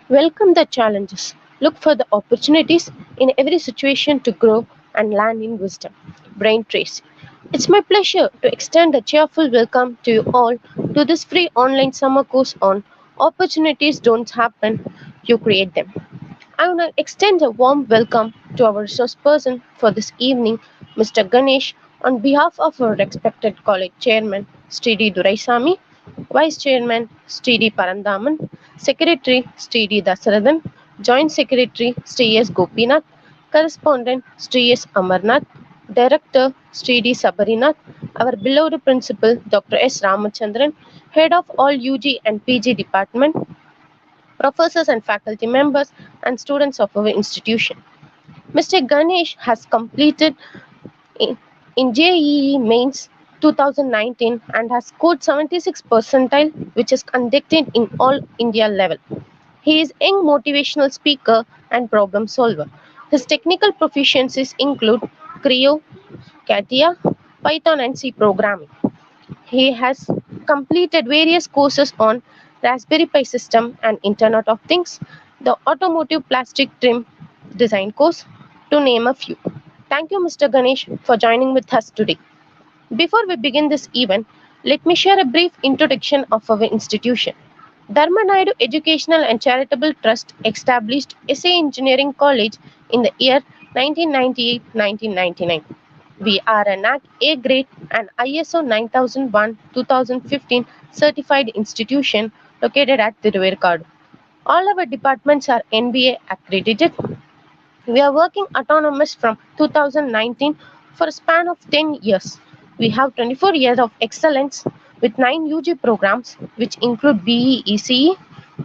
Welcome the challenges. Look for the opportunities in every situation to grow and land in wisdom. Brain Tracy. It's my pleasure to extend a cheerful welcome to you all to this free online summer course on Opportunities Don't Happen, You Create Them. I want to extend a warm welcome to our resource person for this evening, Mr. Ganesh, on behalf of our respected college chairman, Sri Duraisamy, Vice Chairman, Sri Parandaman, Secretary, Sri Dasarathan, Joint Secretary, Sri S. Gopinath, Correspondent, Sri S. Amarnath, Director, Sri D. Sabarinath, our beloved Principal, Dr. S. Ramachandran, Head of all UG and PG Department, professors and faculty members, and students of our institution. Mr. Ganesh has completed in, in JEE Mains 2019 and has scored 76 percentile, which is conducted in all India level. He is a young motivational speaker and problem solver. His technical proficiencies include Creo, CATIA, Python and C programming. He has completed various courses on Raspberry Pi system and Internet of Things, the automotive plastic trim design course, to name a few. Thank you, Mr. Ganesh, for joining with us today. Before we begin this event, let me share a brief introduction of our institution. Dharma Naidu Educational and Charitable Trust established SA Engineering College in the year 1998-1999. We are a NAC A grade and ISO 9001-2015 certified institution located at Thiruvarkadu. All our departments are NBA accredited. We are working autonomous from 2019 for a span of 10 years. We have 24 years of excellence with 9 UG programs which include BE ECE,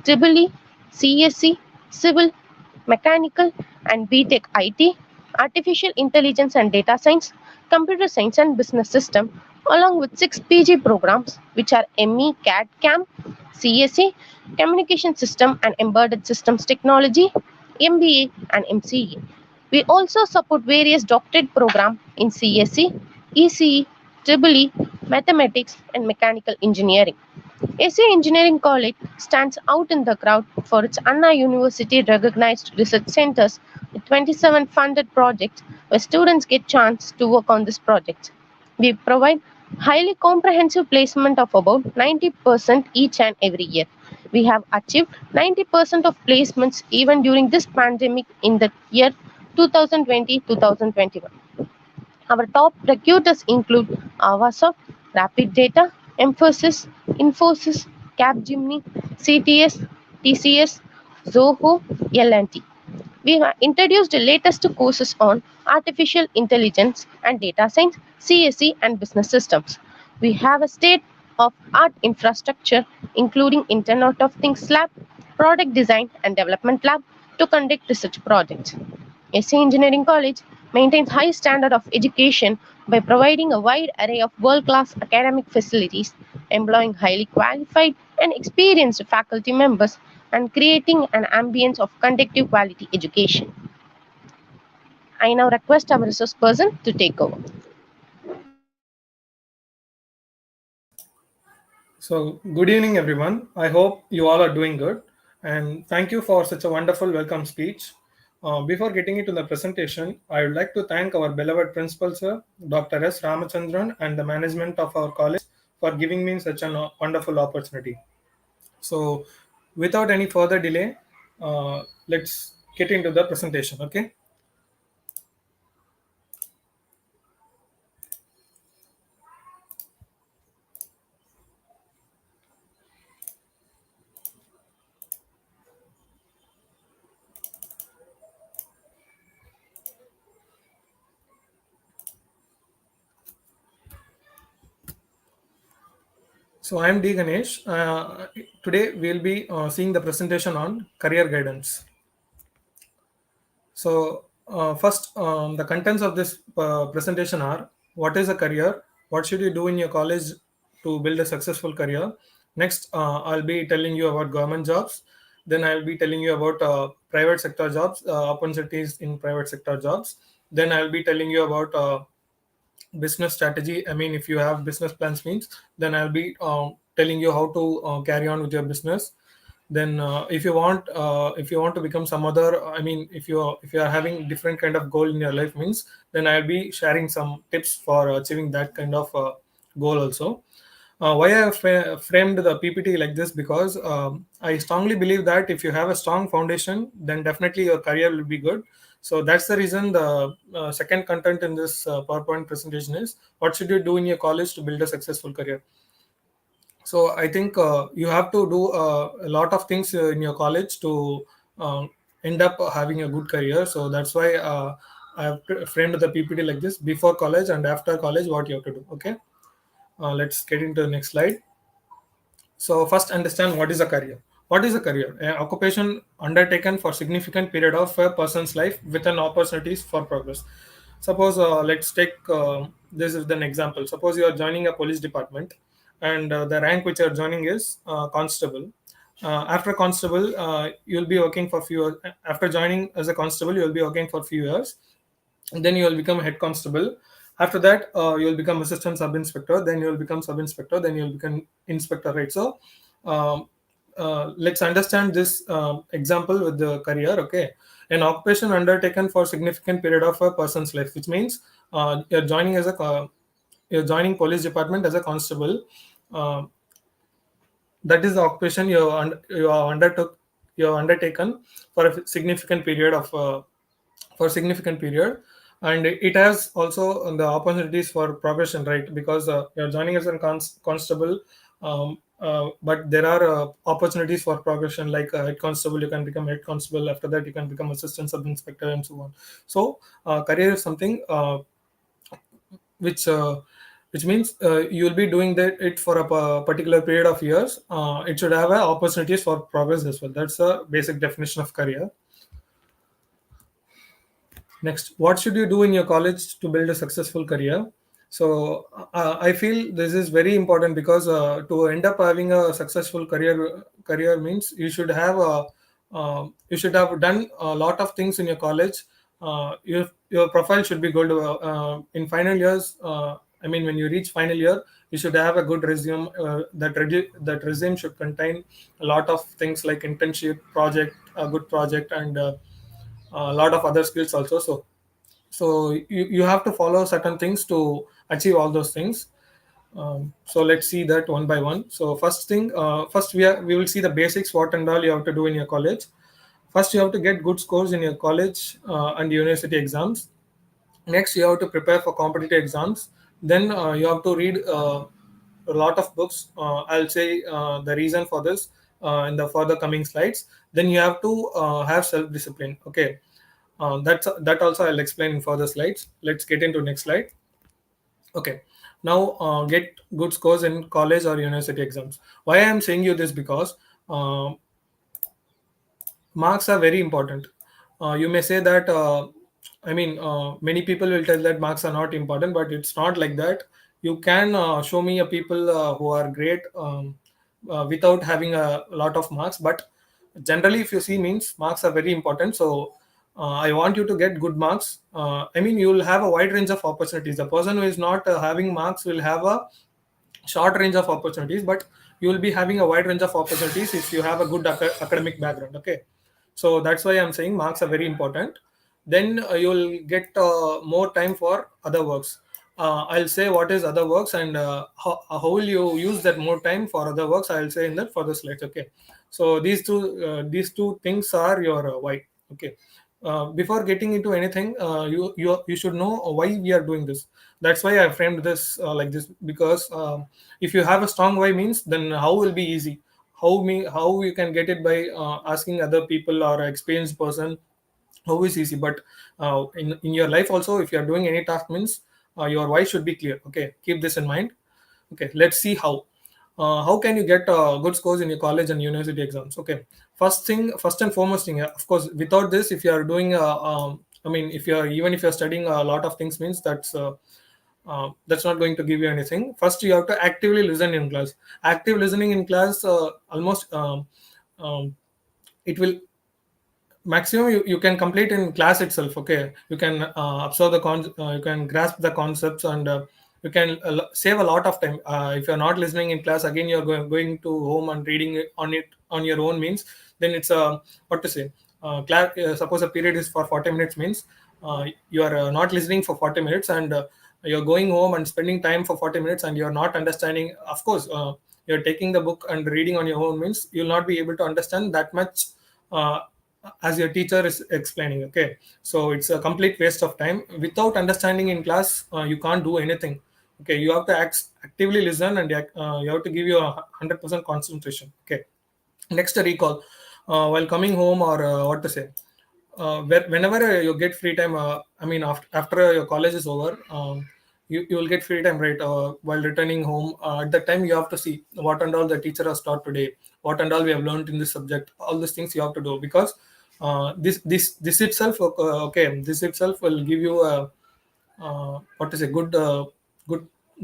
EEE, CSE, Civil, Mechanical and BTech IT, Artificial Intelligence and Data Science, Computer Science and Business System, along with 6 PG programs which are ME CAD CAM, CSE, Communication System and Embedded Systems Technology, MBA and MCE. We also support various doctorate programs in CSE, ECE, EEE, Mathematics and Mechanical Engineering. SA Engineering College stands out in the crowd for its Anna University recognized research centers with 27 funded projects where students get chance to work on this project. We provide highly comprehensive placement of about 90% each and every year. We have achieved 90% of placements even during this pandemic in the year 2020-2021. Our top recruiters include Avasoft, Rapid Data, Emphasis, Infosys, Capgemini, CTS, TCS, Zoho, L&T. We have introduced the latest courses on artificial intelligence and data science, CSE, and business systems. We have a state-of-art infrastructure, including Internet of Things lab, product design and development lab to conduct research projects. SA Engineering College maintains high standard of education by providing a wide array of world-class academic facilities, employing highly qualified and experienced faculty members, and creating an ambience of conducive quality education. I now request our resource person to take over. So, good evening, everyone. I hope you all are doing good. And thank you for such a wonderful welcome speech. Before getting into the presentation, I would like to thank our beloved principal, sir, Dr. S. Ramachandran, and the management of our college for giving me such a wonderful opportunity. So, without any further delay, let's get into the presentation. Okay. So I am D Ganesh. Today we'll be seeing the presentation on career guidance. So first, the contents of this presentation are: what is a career? What should you do in your college to build a successful career? Next, I'll be telling you about government jobs. Then I'll be telling you about private sector jobs, opportunities in private sector jobs. Then I'll be telling you about business strategy. I mean, if you have business plans, means then I'll be telling you how to carry on with your business. Then if you want to become some other, I mean, if you are having different kind of goal in your life means, then I'll be sharing some tips for achieving that kind of goal also. Why I have framed the PPT like this, because I strongly believe that if you have a strong foundation, then definitely your career will be good. So that's the reason the second content in this PowerPoint presentation is, what should you do in your college to build a successful career. So I think you have to do a lot of things in your college to end up having a good career. So that's why I have framed the PPT like this: before college and after college, what you have to do. Okay, let's get into the next slide. So first, understand what is a career. What is a career? An occupation undertaken for significant period of a person's life with an opportunities for progress. Suppose let's take this is an example. Suppose you are joining a police department, and the rank which you are joining is constable. After constable, you'll be working for few. After joining as a constable, you'll be working for few years, and then you will become head constable. After that, you will become assistant sub inspector, then you will become sub inspector, then you will become inspector, right? So um, let's understand this example with the career. Okay, an occupation undertaken for significant period of a person's life, which means you're joining police department as a constable. uh, that is the occupation you have undertaken for a significant period of for significant period. And it has also the opportunities for progression, right? Because you're joining as a constable, but there are opportunities for progression, like head constable, you can become head constable. After that, you can become assistant sub inspector, and so on. So career is something which which means you will be doing that it for a particular period of years. It should have opportunities for progress as well. That's a basic definition of career. Next, what should you do in your college to build a successful career? So I feel this is very important, because to end up having a successful career means you should have done a lot of things in your college. Your profile should be good in final years. I mean, when you reach final year, you should have a good resume. That resume should contain a lot of things like internship, project, a good project, and a lot of other skills also. So you have to follow certain things to achieve all those things. So let's see that one by one. So first thing, first we will see the basics, what and all you have to do in your college. First, you have to get good scores in your college and university exams. Next, you have to prepare for competitive exams. Then you have to read a lot of books. I'll say the reason for this in the further coming slides. Then you have to have self discipline. Okay, that also I'll explain in further slides. Let's get into next slide. Okay, now get good scores in college or university exams. Why I am saying you this, because uh, marks are very important. You may say that many people will tell that marks are not important, but it's not like that. You can show me a people who are great without having a lot of marks, but generally if you see means marks are very important. So I want you to get good marks. I mean, you will have a wide range of opportunities. The person who is not having marks will have a short range of opportunities, but you will be having a wide range of opportunities if you have a good academic background. Okay, so that's why I'm saying marks are very important. Then you'll get more time for other works. I'll say what is other works, and how will you use that more time for other works, I'll say in the further slides. Okay, so these two things are your why. Okay, before getting into anything, you should know why we are doing this. That's why I framed this like this, because if you have a strong why means, then how will be easy. How you can get it by asking other people or experienced person, how is easy. But in your life also, if you are doing any task means, your why should be clear. Okay, keep this in mind. Okay, let's see how can you get good scores in your college and university exams. Okay, first and foremost thing, of course, without this, if you are doing I mean, if you're even if you're studying a lot of things means, that's not going to give you anything. First, you have to actively listen in class. Active listening in class, almost it will maximum you can complete in class itself. Okay, you can observe you can grasp the concepts, and you can save a lot of time. If you're not listening in class, again you're going to home and reading it on your own means, then it's a, what to say, class, suppose a period is for 40 minutes means, you are not listening for 40 minutes, and you're going home and spending time for 40 minutes and you're not understanding. Of course, you're taking the book and reading on your own means you'll not be able to understand that much uh, as your teacher is explaining. Okay, so it's a complete waste of time. Without understanding in class, you can't do anything. Okay, you have to actively listen, and you have to give you 100% concentration. Okay, next, recall. While coming home, or what to say, whenever you get free time, I mean, after your college is over, you will get free time, right? While returning home, at that time you have to see what and all the teacher has taught today, what and all we have learned in this subject. All these things you have to do, because this itself, okay, this itself will give you a, what is a good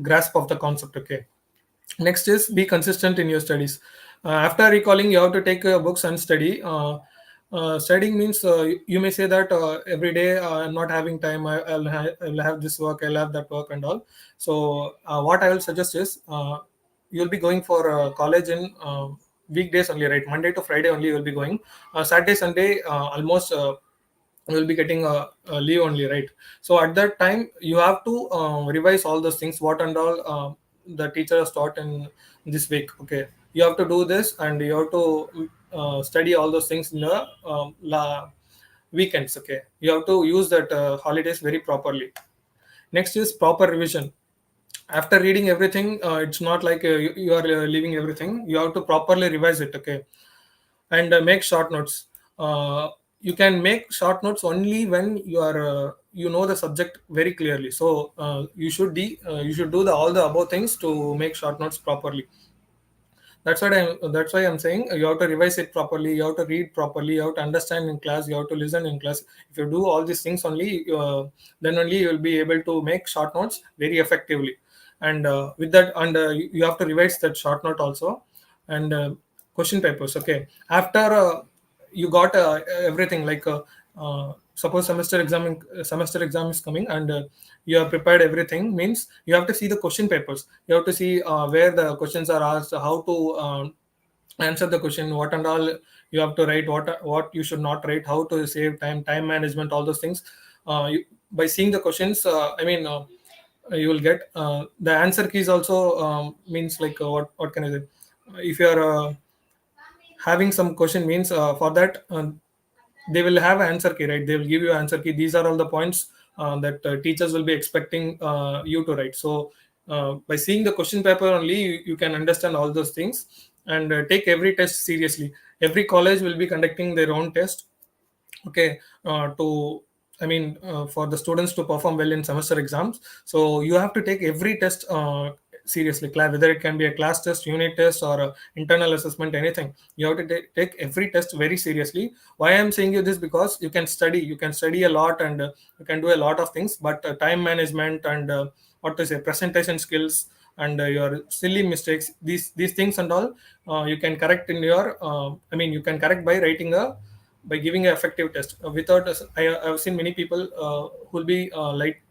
grasp of the concept. Okay, next is be consistent in your studies. After recalling, you have to take books and study. Studying means, you may say that every day I'm not having time. I'll have this work, I'll have that work, and all. So, what I will suggest is, you'll be going for college in weekdays only, right? Monday to Friday only you'll be going. Saturday, Sunday, almost. Will be getting a leave only, right? So at that time you have to revise all those things, what and all the teacher has taught in this week. Okay, you have to do this, and you have to study all those things in the weekends. Okay, you have to use that holidays very properly. Next is proper revision. After reading everything, it's not like you are leaving everything. You have to properly revise it. Okay, and make short notes. You can make short notes only when you are you know the subject very clearly. So you should do all the above things to make short notes properly. That's why I'm saying you have to revise it properly, you have to read properly, you have to understand in class, you have to listen in class. If you do all these things only, then only you will be able to make short notes very effectively. And with that, and you have to revise that short note also. And question papers. Okay, after you got everything, like suppose semester exam is coming, and you have prepared everything means, you have to see the question papers. You have to see where the questions are asked, how to answer the question, what and all you have to write, what you should not write, how to save time management, all those things. By seeing the questions, I mean, you will get the answer keys also. Means like, what can I say, if you are having some question means, for that, they will have answer key, right? They will give you answer key. These are all the points that teachers will be expecting you to write. So by seeing the question paper only, you can understand all those things. And take every test seriously. Every college will be conducting their own test. Okay, to, I mean, for the students to perform well in semester exams. So you have to take every test seriously, whether it can be a class test, unit test, or internal assessment, anything. You have to take every test very seriously. Why I'm saying you this, because you can study a lot, and you can do a lot of things, but time management, and what to say, presentation skills, and your silly mistakes, these things and all, you can correct in your I mean, you can correct by writing a, by giving an effective test. Without I've seen many people who will be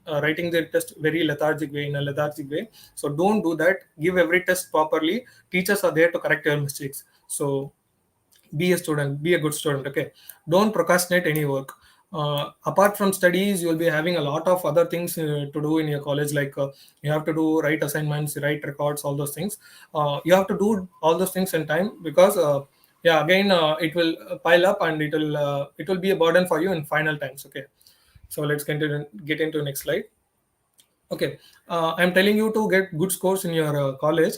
writing their test very lethargic way, in a lethargic way. So don't do that. Give every test properly. Teachers are there to correct your mistakes. So be a student, be a good student. Okay, don't procrastinate any work. Apart from studies, you will be having a lot of other things to do in your college, like you have to do write assignments, write records, all those things. You have to do all those things in time, because yeah, again, it will pile up, and it will be a burden for you in final times. Okay, so let's get into next slide. Okay, I'm telling you to get good scores in your college.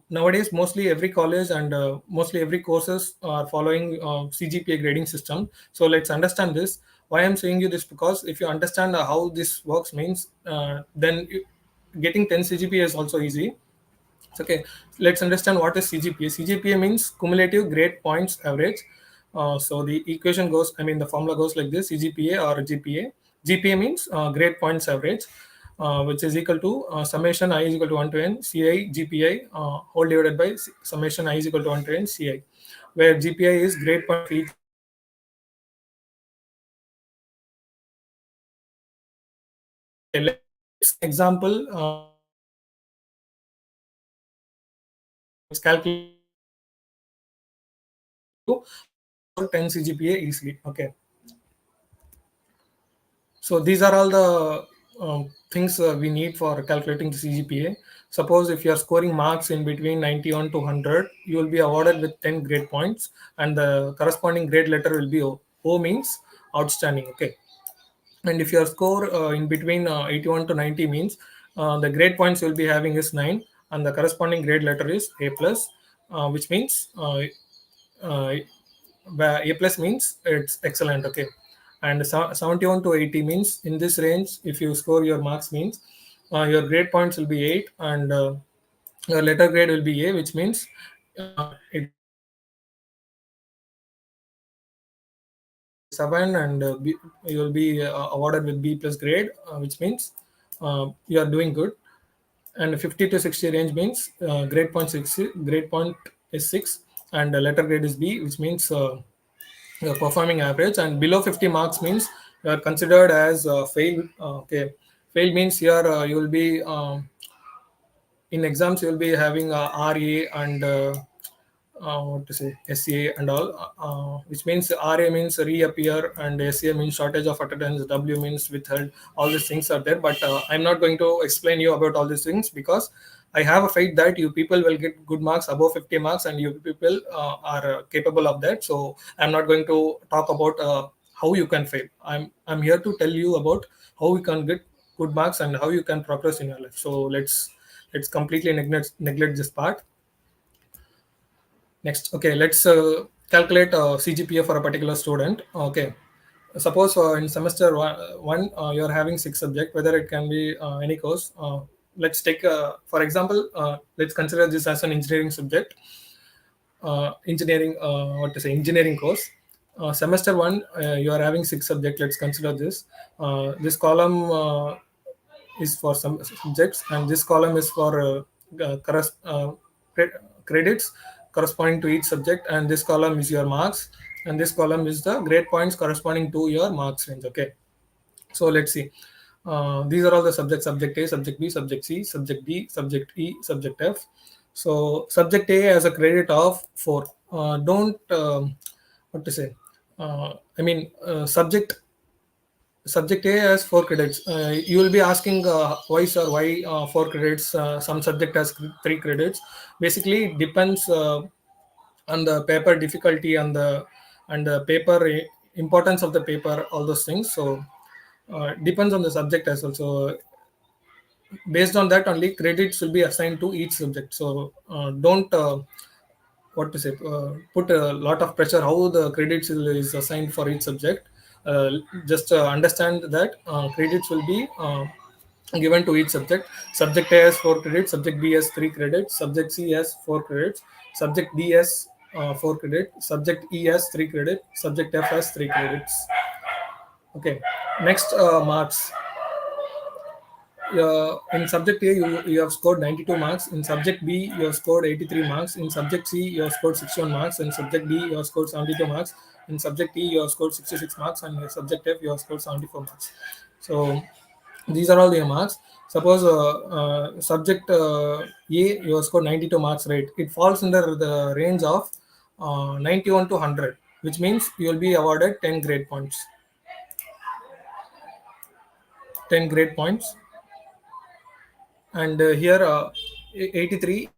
Nowadays, mostly every college, and mostly every courses are following CGPA grading system. So let's understand this. Why I'm saying you this, because if you understand how this works means, getting 10 CGPA is also easy. Okay, let's understand what is CGPA. CGPA means cumulative grade points average. So the equation goes, I mean, the formula goes like this: CGPA or GPA. GPA means grade points average, which is equal to summation I is equal to 1 to n CI GPI whole divided by summation I is equal to 1 to n CI, where GPI is grade point of each subject. Okay, let's example. it's calculating the CGPA easily to help you score 10 CGPA easily. Okay. So these are all the things we need for calculating the CGPA. Suppose if you are scoring marks in between 91 to 100, you will be awarded with 10 grade points, and the corresponding grade letter will be O. O means outstanding. Okay. And if your score in between 81 to 90 means the grade points you'll be having is 9, and the corresponding grade letter is A plus, which means uh, where A plus means it's excellent. Okay. And 71 to 80 means in this range, if you score your marks means your grade points will be 8, and your letter grade will be A, which means it will be it will be 7, and you will be awarded with B plus grade, which means you are doing good. And 50 to 60 range means grade point is 6, and the letter grade is B, which means you're performing average. And below 50 marks means you are considered as fail. Okay, fail means here you will be in exams you will be having RA and what to say, SCA and all, which means RA means reappear, and SCA means shortage of attendance, W means withheld. All these things are there, but I'm not going to explain you about all these things, because I have a faith that you people will get good marks above 50 marks, and you people are capable of that. So I'm not going to talk about how you can fail. I'm here to tell you about how you can get good marks and how you can progress in your life. So let's completely neglect this part. Next, okay, let's calculate CGPA for a particular student. Okay, suppose in semester one you're having 6 subjects, whether it can be any course. Let's take, for example, let's consider this as an engineering subject, engineering course. Semester one, you are having 6 subjects. Let's consider this. This column is for some subjects, and this column is for credits corresponding to each subject, and this column is your marks, and this column is the grade points corresponding to your marks range. Okay, so let's see. These are all the subjects: subject A, subject B, subject C, subject D, subject E, subject F. So subject A has a credit of 4. Don't what to say, I mean, subject A has 4 credits. You will be asking why, sir, why 4 credits? Some subject has 3 credits. Basically, it depends on the paper difficulty and the paper importance of the paper, all those things. So depends on the subject as well. So based on that only, credits will be assigned to each subject. So don't what to say, put a lot of pressure how the credits is assigned for each subject. uh, just understand that credits will be given to each subject. Subject A has 4 credits, subject B has 3 credits, subject C has 4 credits, subject D has 4 credits, subject E has 3 credits, subject F has 3 credits. Okay, next, marks. In subject A, you have scored 92 marks. In subject B, you have scored 83 marks. In subject C, you have scored 61 marks. In subject D, you have scored 72 marks. In subject E, you have scored 66 marks. And in subject F, you have scored 74 marks. So these are all your marks. Suppose subject A, you have scored 92 marks, right? It falls under the range of 91 to 100, which means you will be awarded 10 grade points. 10 grade points. And here 83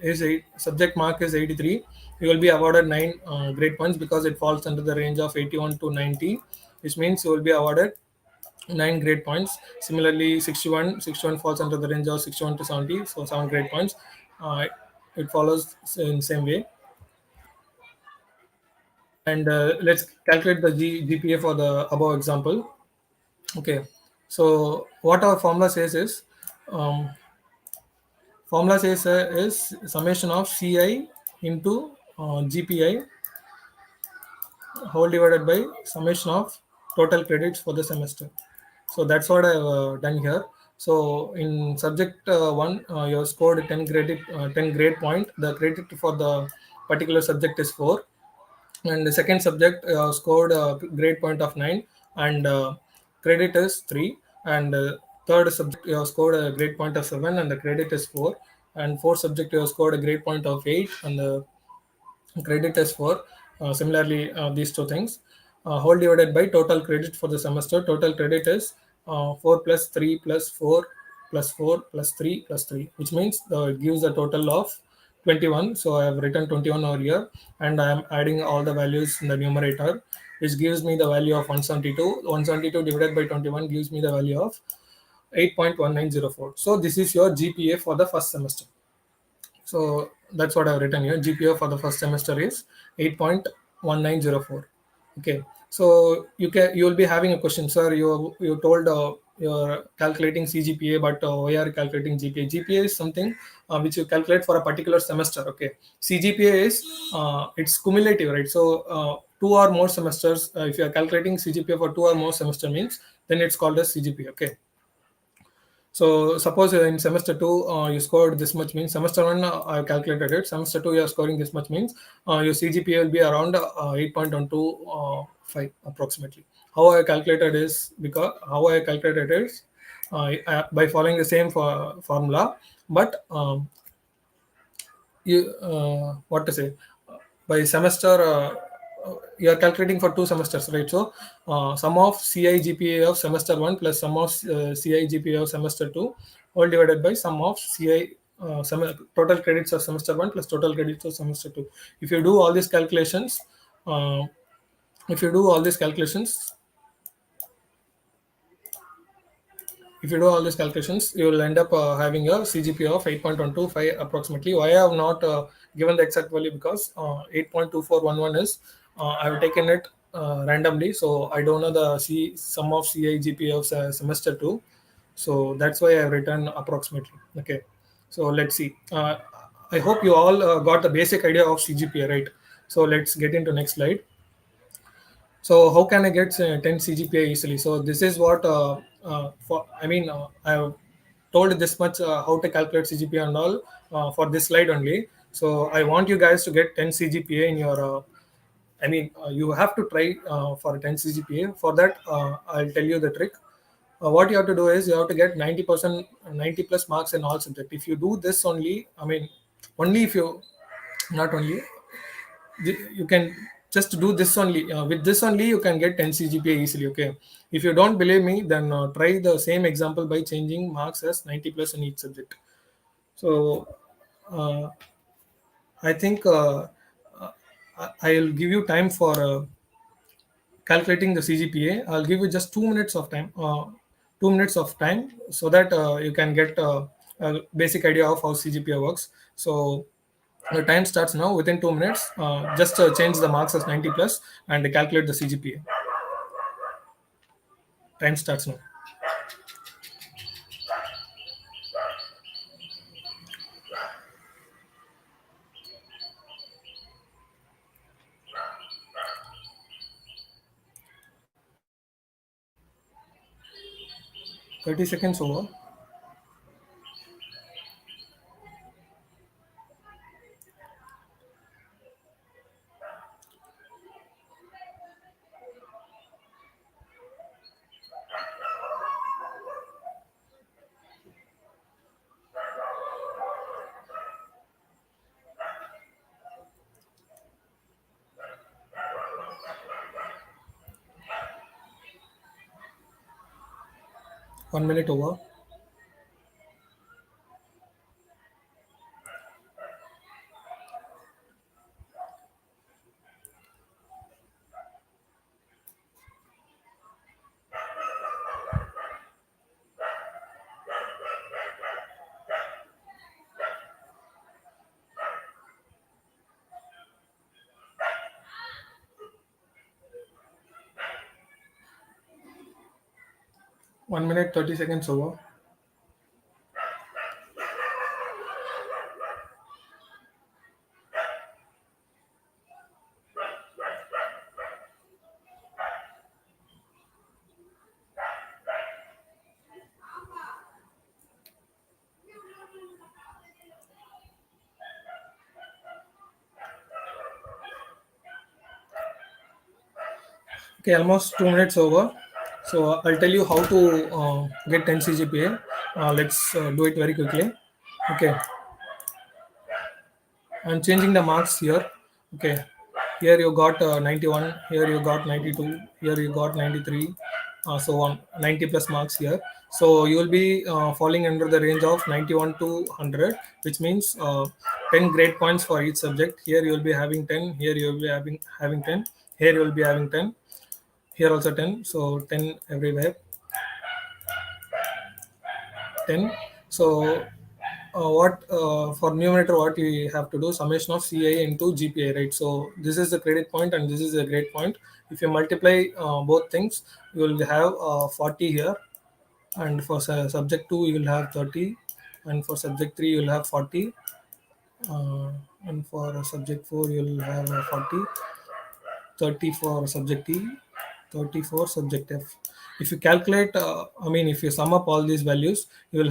is subject mark is 83. You will be awarded 9 grade points because it falls under the range of 81 to 90, which means you will be awarded 9 grade points. Similarly, 61 falls under the range of 61 to 70, so 7 grade points. uh, it follows in same way. And let's calculate the GPA for the above example. Okay, so what our formula says is, um, formula says is summation of CI into GPI whole divided by summation of total credits for the semester. So that's what I've done here. So in subject one, you have scored 10 grade point. The credit for the particular subject is 4, and the second subject scored a grade point of 9, and credit is 3, and third subject you have scored a grade point of 7, and the credit is 4, and fourth subject you have scored a grade point of 8, and the credit is 4. Similarly, these two things, whole divided by total credit for the semester. Total credit is 4 plus 3 plus 4 plus 4 plus 3 plus 3, which means it gives a total of 21. So I have written 21 over here, and I am adding all the values in the numerator, which gives me the value of 172. 172 divided by 21 gives me the value of 8.1904. So this is your GPA for the first semester. So that's what I've written here. GPA for the first semester is 8.1904. Okay. So you will be having a question, sir. You told you're calculating CGPA, but why are you calculating GPA? GPA is something which you calculate for a particular semester. Okay. CGPA is it's cumulative, right? So two or more semesters. If you are calculating CGPA for two or more semester means, then it's called as CGPA. Okay. So suppose in semester two you scored this much, means semester one I calculated it. Semester two you are scoring this much, means your CGPA will be around 8.125 approximately. How I calculated is by following the same formula, but you what to say, by semester you are calculating for two semesters, right? So sum of CIGPA of semester 1 plus sum of CIGPA of semester 2, all divided by sum of total credits of semester 1 plus total credits of semester 2. If you do all these calculations, uh, if you do all these calculations if you do all these calculations, you will end up having a CGPA of 8.125 approximately. Why I have not given the exact value? Because 8.2411 is, I have taken it randomly, so I don't know the sum of CIGPA of semester 2. So that's why I have written approximately. Okay, so let's see. I hope you all got the basic idea of CGPA, right? So let's get into next slide. So how can I get 10 CGPA easily? So this is what I have told this much how to calculate CGPA and all for this slide only. So I want you guys to get 10 CGPA in your. You have to try for 10 CGPA. For that, I'll tell you the trick. What you have to do is you have to get 90%, 90 plus marks in all subject. If you do this only, only if you, not only, you can just do this only. With this only you can get 10 CGPA easily. Okay, if you don't believe me, then try the same example by changing marks as 90 plus in each subject. So uh, I think uh, I'll give you time for calculating the CGPA. I'll give you just 2 minutes of time, 2 minutes of time, so that you can get a basic idea of how CGPA works. So the time starts now. Within 2 minutes, just change the marks as 90 plus and calculate the CGPA. Time starts now. 30 seconds over. One minute over. One minute 30 seconds over. Okay, almost 2 minutes over. So I'll tell you how to get 10 CGPA. Let's do it very quickly. Okay. I'm changing the marks here. Okay, here you got 91, here you got 92, here you got 93, so on, 90 plus marks here. So you will be falling under the range of 91 to 100, which means 10 grade points for each subject. Here you will be having 10, here you will be having 10, here you will be having 10, here also 10, so 10 everywhere, 10. So what for numerator, what we have to do, summation of CA into GPA, right? So this is the credit point and this is the grade point. If you multiply both things, you will have 40 here, and for subject 2 you will have 30, and for subject 3 you will have 40, uh, and for subject 4 you will have 40, 30 for subject E, 30 for subject F. If you calculate, I mean, if you sum up all these values, you'll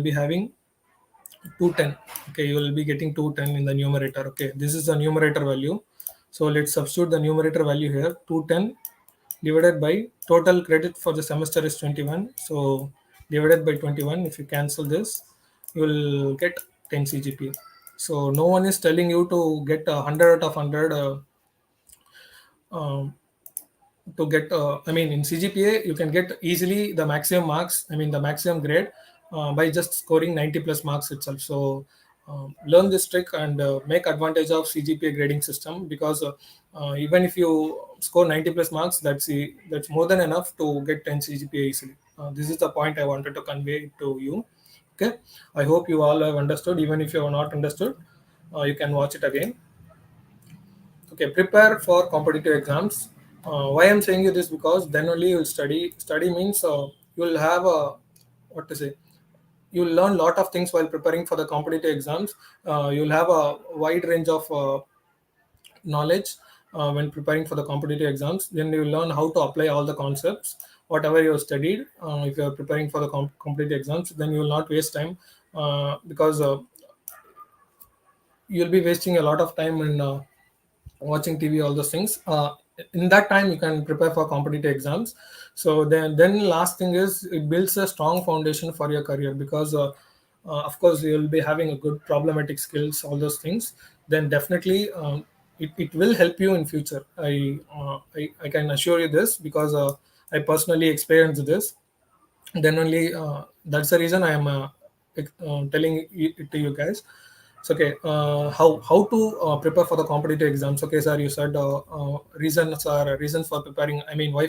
be having 210. Okay, you will be getting 210 in the numerator. Okay, this is the numerator value. So let's substitute the numerator value here. 210 divided by total credit for the semester is 21. So divided by 21, if you cancel this, you will get 10 CGPA. So no one is telling you to get 100 out of 100, um, to get I mean, in CGPA you can get easily the maximum marks, I mean the maximum grade, by just scoring 90 plus marks itself. So learn this trick and make advantage of CGPA grading system, because even if you score 90 plus marks, that's more than enough to get 10 CGPA easily. This is the point I wanted to convey to you. Okay, I hope you all have understood. Even if you have not understood, you can watch it again. Okay, prepare for competitive exams. Why I'm saying you this, because then only you'll study. Study means you'll have a, what to say, you'll learn a lot of things while preparing for the competitive exams. You'll have a wide range of knowledge when preparing for the competitive exams. Then you learn how to apply all the concepts whatever you have studied. If you are preparing for the competitive exams, then you will not waste time, because you'll be wasting a lot of time in watching TV, all those things. In that time, you can prepare for competitive exams. So then last thing is, it builds a strong foundation for your career, because of course you'll be having a good problematic skills, all those things. Then definitely it will help you in future. I can assure you this, because I personally experienced this. Then only that's the reason I am telling it to you guys. So okay, how to prepare for the competitive exams? Okay, sir, you said reasons for preparing. I mean, why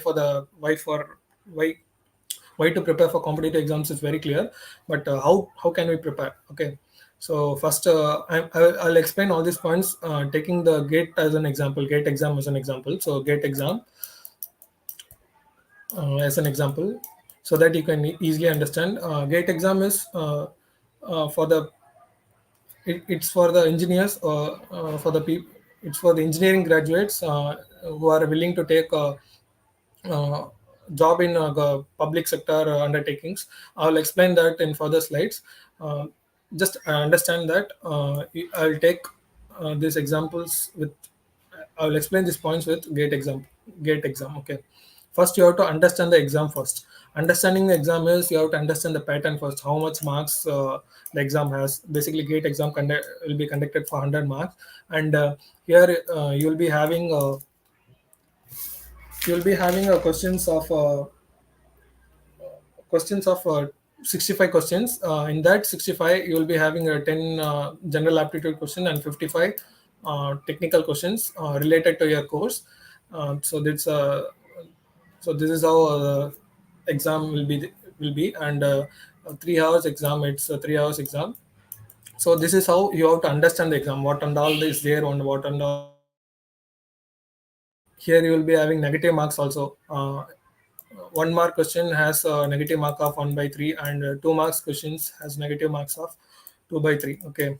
why to prepare for competitive exams is very clear, but how can we prepare? Okay, so first I'll explain all these points, taking the gate as an example, gate exam as an example. So gate exam as an example, so that you can easily understand. Gate exam is for the it's for the engineers, for the people, it's for the engineering graduates who are willing to take uh, job in the public sector undertakings. I'll explain that in further slides. uh, just understand that I'll take these examples with, I will explain these points with gate exam. Gate exam. Okay. First, you have to understand the exam first. Understanding the exam is, you have to understand the pattern first. How much marks the exam has. Basically, gate exam will be conducted for 100 marks, and here you'll be having questions of questions of 65 questions. In that 65, you will be having a 10 general aptitude question and 55 technical questions related to your course. So that's so this is how exam will be, and 3 hours exam. It's a 3 hours exam. So this is how you have to understand the exam. What and all is there, and what and all is not there. Here you will be having negative marks also. 1 mark question has a negative mark of 1 by 3, and 2 marks questions has negative marks of 2 by 3. Okay,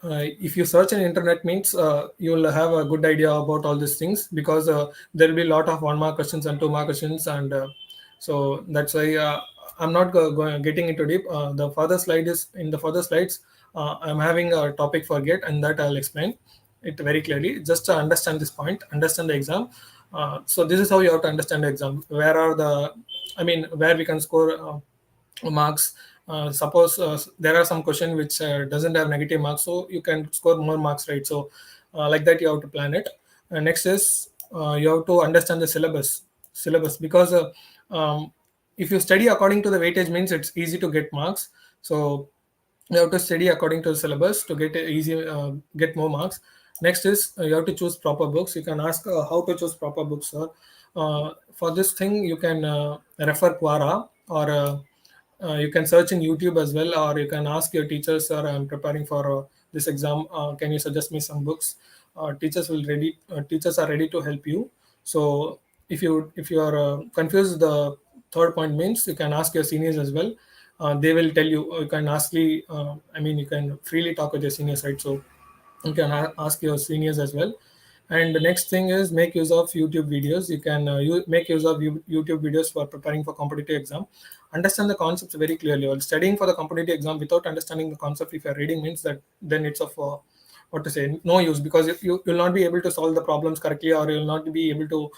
if you search on internet means you will have a good idea about all these things, because there will be a lot of 1 mark questions and 2 mark questions, and so that's why I'm not getting into deep. The further slide is in the further slides. I'm having a topic for gate, and that I'll explain it very clearly, just to understand this point, understand the exam. So this is how you have to understand the exam. Where are the, I mean, where we can score marks Suppose there are some question which doesn't have negative marks, so you can score more marks, right? So like that you have to plan it. Next is you have to understand the syllabus, because if you study according to the weightage means it's easy to get marks. So you have to study according to the syllabus to get a easy get more marks. Next is you have to choose proper books. You can ask how to choose proper books, sir. For this thing you can refer Quora, or you can search in YouTube as well, or you can ask your teachers, sir, I'm preparing for this exam, can you suggest me some books? Teachers are ready to help you. So if you are confused, the third point means you can ask your seniors as well. They will tell you. You can you can freely talk with your seniors, right? So you can ask your seniors as well. And the next thing is make use of YouTube videos. You can make use of YouTube videos for preparing for competitive exam. Understand the concepts very clearly. While studying for the competitive exam without understanding the concept, if you're reading, means that then it's of what to say, no use, because if you will not be able to solve the problems correctly, or you will not be able to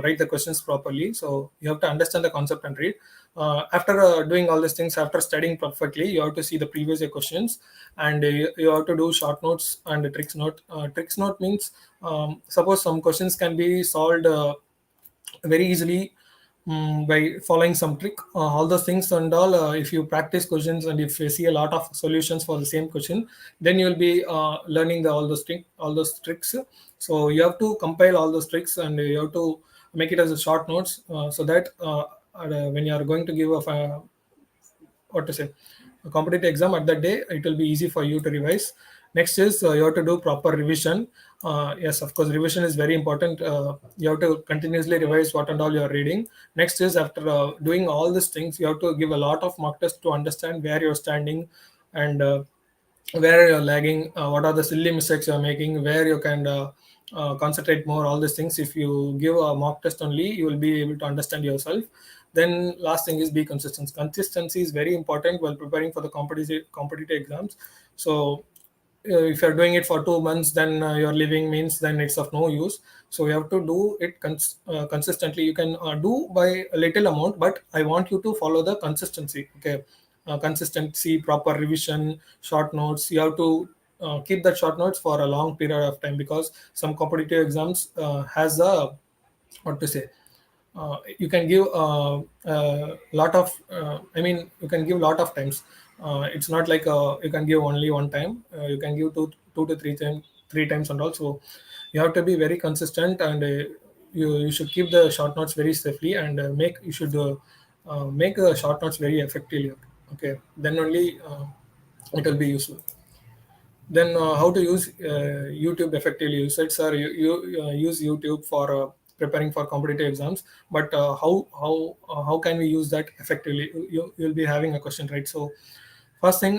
write the questions properly. So you have to understand the concept and read. After doing all these things, after studying perfectly, you have to see the previous year questions, and you have to do short notes and the tricks note. Tricks note means, suppose some questions can be solved very easily, by following some trick, all those things and all. If you practice questions and if you see a lot of solutions for the same question, then you will be learning all those tricks. So you have to compile all those tricks, and you have to make it as a short notes, so that when you are going to give what to say a competitive exam at that day, it will be easy for you to revise. Next is you have to do proper revision. Yes, of course, revision is very important. You have to continuously revise what and all you are reading. Next is, after doing all these things, you have to give a lot of mock tests to understand where you're standing, and where you're lagging, what are the silly mistakes you're making, where you can concentrate more, all these things. If you give a mock test only, you will be able to understand yourself. Then last thing is be consistent. Consistency is very important while preparing for the competitive exams. So if you're doing it for 2 months, then you're leaving, means then it's of no use. So you have to do it consistently. You can do by a little amount, but I want you to follow the consistency. Okay. Consistency, proper revision, short notes. You have to keep that short notes for a long period of time, because some competitive exams has a, what to say, you can give lot of you can give lot of times. It's not like you can give only one time. You can give two to three times and also. You have to be very consistent, and you should keep the short notes very safely, and make the short notes very effectively. Okay, then only it will be useful. Then how to use YouTube effectively? You said, sir, you use YouTube for preparing for competitive exams, but how can we use that effectively? You'll be having a question, right? So first thing,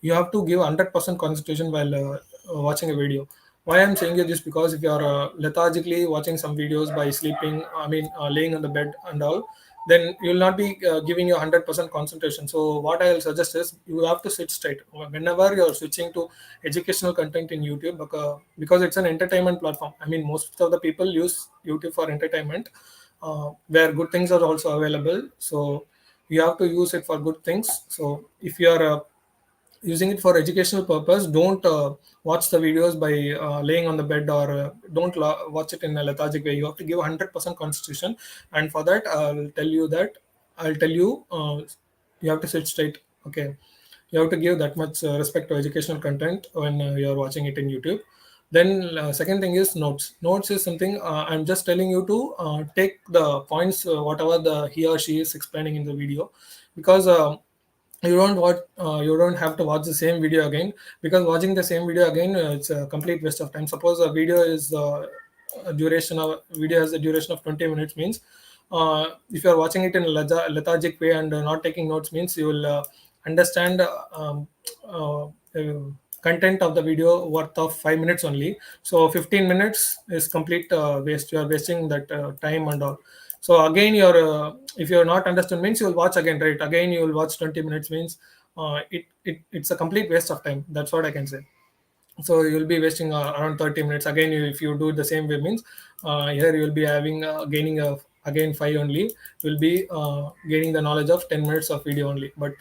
you have to give 100% concentration while watching a video. Why I'm saying you this, because if you are lethargically watching some videos by sleeping, laying on the bed and all, then you will not be giving you 100% concentration. So what I'll suggest is, you have to sit straight whenever you're switching to educational content in YouTube, because it's an entertainment platform. I mean, most of the people use YouTube for entertainment, where good things are also available. So you have to use it for good things. So if you are using it for educational purpose, don't watch the videos by laying on the bed, or don't watch it in a lethargic way. You have to give 100% concentration, and for that I'll tell you, you have to sit straight. Okay, you have to give that much respect to educational content when you are watching it in YouTube. Then second thing is notes. Notes is something, I'm just telling you to take the points, whatever the he or she is explaining in the video, because you don't have to watch the same video again, because watching the same video again, it's a complete waste of time. Suppose a video is a duration of video has a duration of 20 minutes, means if you are watching it in a lethargic way and not taking notes, means you will understand uh, content of the video worth of 5 minutes only. So 15 minutes is complete waste. You are wasting that time and all. So again, if you're not understood, means you will watch again, right? Again you will watch 20 minutes, means it's a complete waste of time. That's what I can say. So you'll be wasting around 30 minutes again. If you do it the same way, means here you'll be having gaining again 5 only, will be gaining the knowledge of 10 minutes of video only, but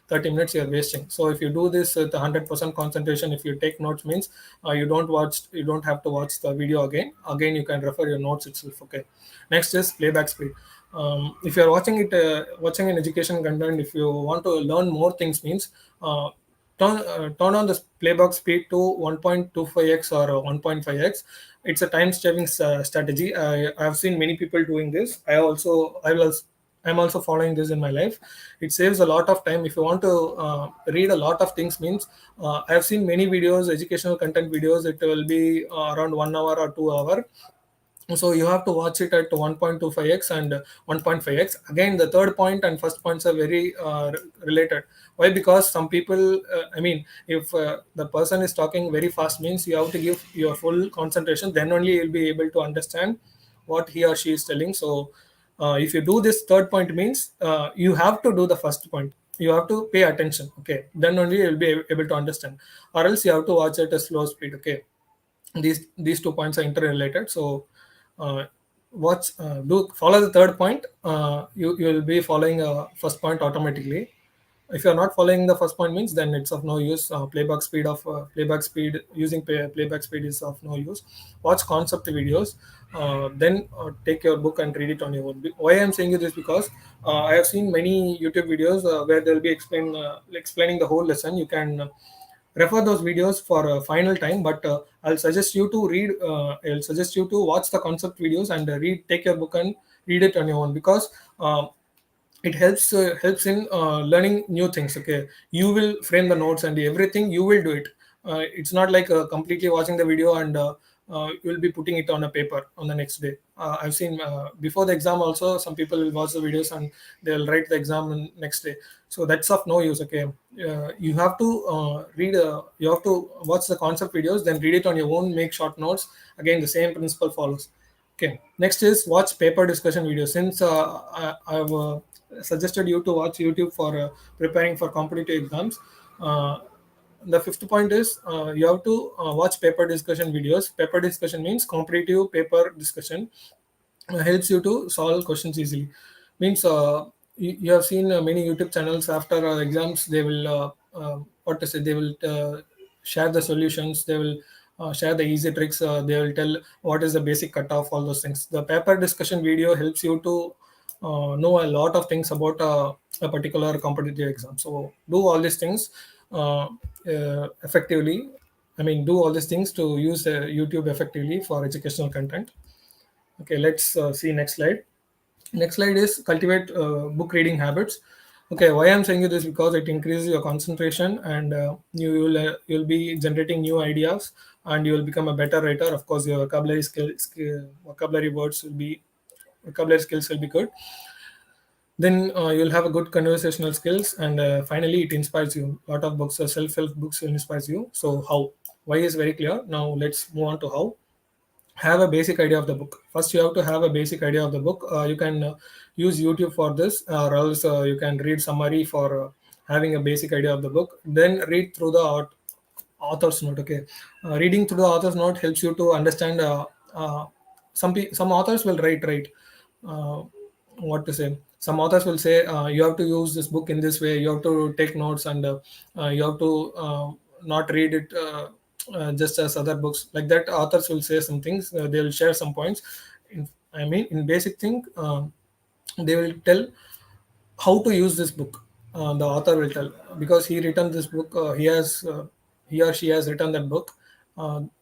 30 minutes you're wasting. So if you do this with 100% concentration, if you take notes, means you don't have to watch the video again you can refer your notes itself. Okay, next is playback speed. If you're watching it watching an education content, if you want to learn more things, means turn on the playback speed to 1.25x or 1.5x. It's a time saving strategy. I have seen many people doing this. I'm also following this in my life. It saves a lot of time. If you want to read a lot of things, means I have seen many videos, educational content videos. It will be around 1 hour or 2 hour, so you have to watch it at 1.25x and 1.5x. Again, the third point and first points are very related. Why? Because some people, if the person is talking very fast, means you have to give your full concentration, then only you'll be able to understand what he or she is telling. So if you do this third point, means you have to do the first point, you have to pay attention. Okay, then only you'll be able to understand, or else you have to watch at a slow speed. Okay, these 2 points are interrelated. So uh, watch do follow the third point. You will be following first point automatically. If you're not following the first point, means then it's of no use. Playback speed, using playback speed is of no use. Watch concept videos, then take your book and read it on your own. Why I'm saying this, because I have seen many YouTube videos where they'll be explaining the whole lesson. You can refer those videos for a final time, but I'll suggest you to watch the concept videos and take your book and read it on your own, because it helps in learning new things. Okay, you will frame the notes and everything, you will do it. It's not like completely watching the video and you will be putting it on a paper on the next day. I've seen before the exam also, some people will watch the videos and they'll write the exam next day. So that's of no use. Okay, you have to you have to watch the concept videos, then read it on your own, make short notes. Again, the same principle follows. Okay, next is watch paper discussion videos. Since I've suggested you to watch YouTube for preparing for competitive exams, the fifth point is you have to watch paper discussion videos. Paper discussion means competitive paper discussion. Helps you to solve questions easily. Means you have seen many YouTube channels after exams, they will what to say, they will share the solutions, they will share the easy tricks, they will tell what is the basic cutoff, all those things. The paper discussion video helps you to know a lot of things about a particular competitive exam. So do all these things effectively. Do all these things to use YouTube effectively for educational content. Okay, let's see next slide. Next slide is cultivate book reading habits. Okay, why I'm saying this, because it increases your concentration and you'll be generating new ideas and you will become a better writer. Of course, your vocabulary words will be vocabulary skills will be good. Then you'll have a good conversational skills, and finally it inspires you. A lot of books, self-help books will inspires you. So how? Why is very clear. Now let's move on to how. Have a basic idea of the book. First, you have to have a basic idea of the book. You can use YouTube for this, or else you can read summary for having a basic idea of the book. Then read through the author's note. Okay, reading through the author's note helps you to understand. Some authors will write. Uh, what to say? Some authors will say you have to use this book in this way. You have to take notes, and you have to not read it just as other books. Like that, authors will say some things. They will share some points. In basic thing, they will tell how to use this book. The author will tell, because he written this book. He or she has written that book.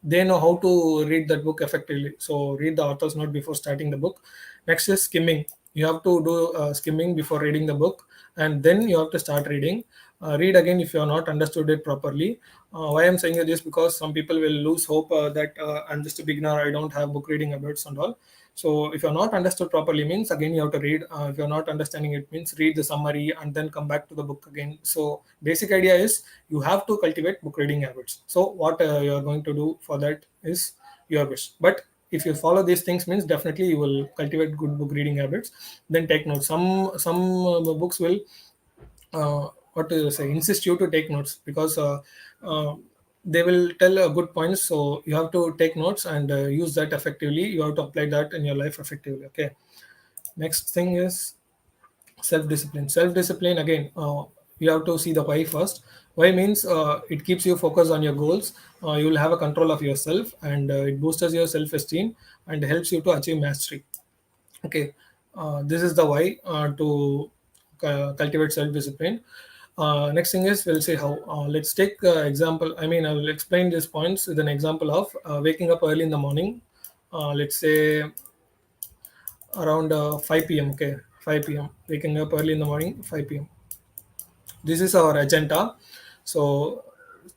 They know how to read that book effectively. So read the author's note before starting the book. Next is skimming. You have to do skimming before reading the book, and then you have to start reading. Read again if you have not understood it properly. Why I'm saying this, because some people will lose hope that I'm just a beginner, I don't have book reading habits and all. So if you're not understood properly, means again you have to read. If you're not understanding it, means read the summary and then come back to the book again. So basic idea is you have to cultivate book reading habits. So what you're going to do for that is your wish. But if you follow these things, means definitely you will cultivate good book reading habits. Then take notes. Some books will what to say, insist you to take notes, because uh, they will tell good points. So you have to take notes and use that effectively. You have to apply that in your life effectively. Okay, Next thing is self-discipline. Self-discipline again, you have to see the why first. Why means it keeps you focused on your goals. You will have a control of yourself, and it boosts your self-esteem and helps you to achieve mastery. Okay, this is the why to cultivate self-discipline. Next thing is we'll say how. Let's take example. I mean, I will explain these points with an example of waking up early in the morning. Let's say around 5 p.m. Okay, 5 p.m. Waking up early in the morning, 5 p.m. This is our agenda. So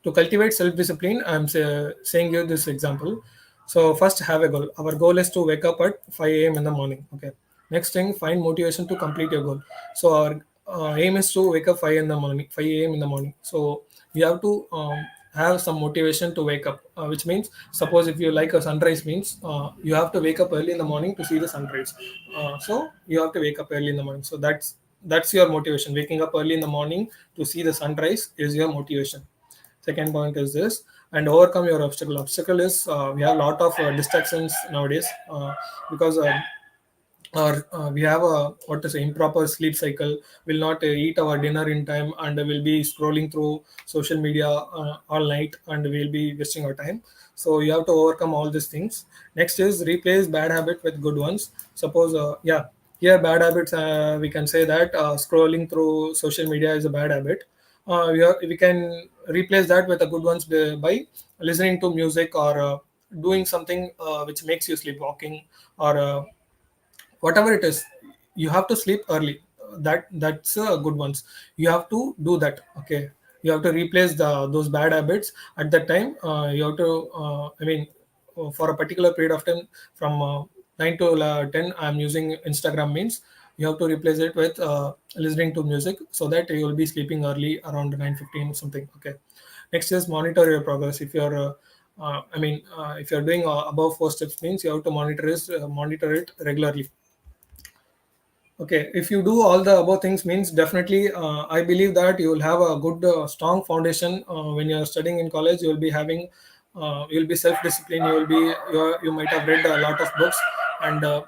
to cultivate self-discipline, I'm saying you this example. So first, have a goal. Our goal is to wake up at 5 a.m. in the morning. Okay. Next thing, find motivation to complete your goal. So our aim is to wake up 5 in the morning, 5 a.m. in the morning. So you have to have some motivation to wake up, which means suppose if you like a sunrise means you have to wake up early in the morning to see the sunrise. So you have to wake up early in the morning. So that's your motivation. Waking up early in the morning to see the sunrise is your motivation. Second point is this, and overcome your obstacle. Obstacle is we have a lot of distractions nowadays because or we have a what to say improper sleep cycle, will not eat our dinner in time, and will be scrolling through social media all night, and we'll be wasting our time. So you have to overcome all these things. Next is replace bad habit with good ones. Suppose yeah, here bad habits, we can say that scrolling through social media is a bad habit. We can replace that with a good ones by listening to music, or doing something which makes you sleepwalking, or whatever it is. You have to sleep early. That's good ones. You have to do that. Okay, you have to replace those bad habits. At that time you have to I mean, for a particular period of time, from 9 to 10 I'm using Instagram means you have to replace it with listening to music, so that you will be sleeping early around 9:15 something. Okay. Next is monitor your progress. If you're if you're doing above 4 steps means you have to monitor it regularly. Okay, if you do all the above things means definitely, I believe that you will have a good, strong foundation when you are studying in college. You will be having, you will be self-disciplined. You might have read a lot of books, and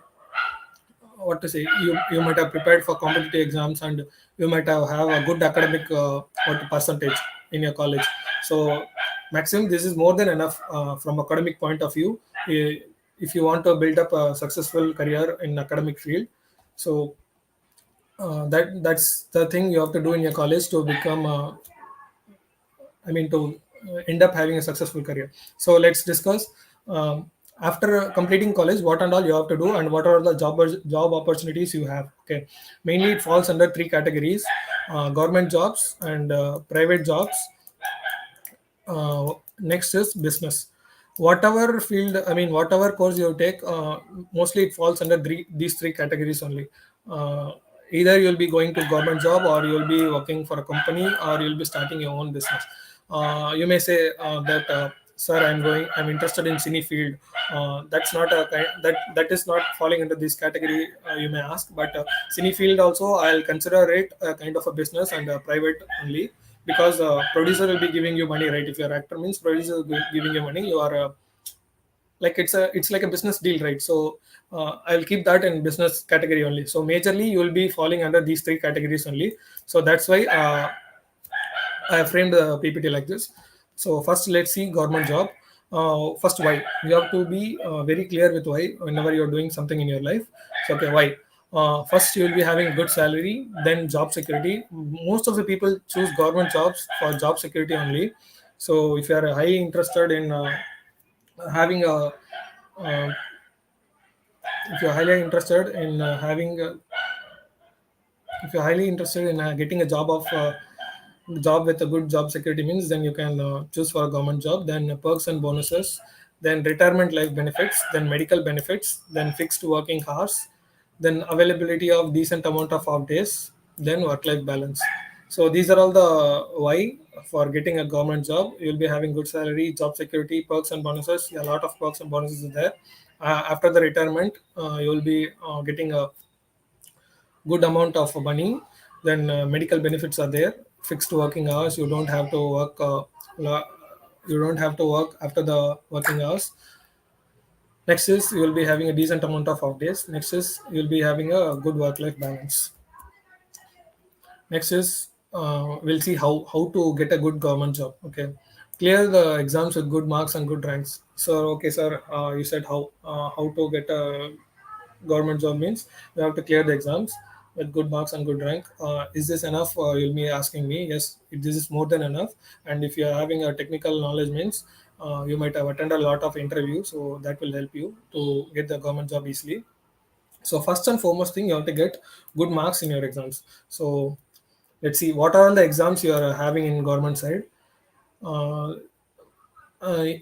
what to say, you might have prepared for competitive exams, and you might have a good academic what percentage in your college. So maximum, this is more than enough from academic point of view. Eh, if you want to build up a successful career in academic field, so that's the thing you have to do in your college to become to end up having a successful career. So let's discuss, after completing college, what and all you have to do, and what are the job opportunities you have. Okay, mainly it falls under three categories: government jobs, and private jobs. Next is business. Whatever field, whatever course you take, mostly it falls under these three categories only. uh, Either you'll be going to government job, or you'll be working for a company, or you'll be starting your own business. You may say that, sir, I'm interested in cine field. That's not a kind that is not falling into this category, you may ask. But cine field also, I'll consider it a kind of a business, and a private only, because producer will be giving you money, right? If you're actor means producer will be giving you money. You are like, it's like a business deal, right? So I'll keep that in business category only. So majorly you will be falling under these three categories only. So that's why I have framed the PPT like this. So first, let's see government job. First, why? You have to be very clear with why whenever you're doing something in your life. So, okay, why? First, you will be having good salary, then job security. Most of the people choose government jobs for job security only. So, if you are highly interested in having a, uh, if you're highly interested in having if you're highly interested in getting a job with a good job security means, then you can choose for a government job. Then perks and bonuses, then retirement life benefits, then medical benefits, then fixed working hours, then availability of decent amount of off days, then work life balance. So these are all the why for getting a government job. You'll be having good salary, job security, perks and bonuses. A lot of perks and bonuses are there. After the retirement, you will be getting a good amount of money. Then medical benefits are there, fixed working hours. You don't have to work, you don't have to work after the working hours. Next is you will be having a decent amount of off days. Next is you will be having a good work-life balance. Next is we'll see how to get a good government job. Okay, clear the exams with good marks and good ranks. So okay, sir, you said how to get a government job means you have to clear the exams with good marks and good rank. Is this enough? You'll be asking me. Yes, this is more than enough. And if you are having a technical knowledge means you might have attended a lot of interviews, so that will help you to get the government job easily. So first and foremost thing, you have to get good marks in your exams. So let's see what are all the exams you are having in government side. Uh,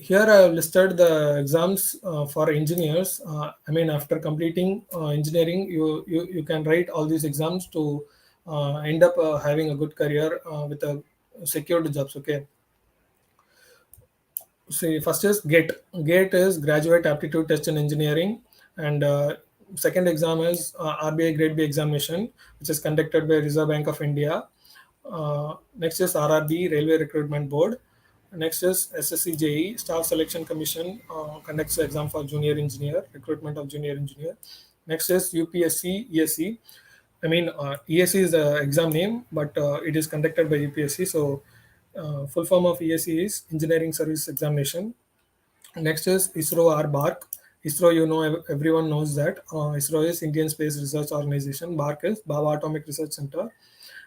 Here I have listed the exams for engineers. I mean, after completing engineering, you can write all these exams to end up having a good career with a secured jobs. Okay, see, first is GATE. GATE is Graduate Aptitude Test in Engineering, and second exam is RBI Grade B examination, which is conducted by Reserve Bank of India. Next is RRB, Railway Recruitment Board. Next is SSC Staff Selection Commission, conducts the exam for junior engineer, recruitment of junior engineer. Next is UPSC ESC. I mean, ESC is the exam name, but it is conducted by UPSC. So, full form of ESC is Engineering Service Examination. Next is ISRO or BARC. ISRO, you know, everyone knows that. ISRO is Indian Space Research Organization. BARC is Baba Atomic Research Center.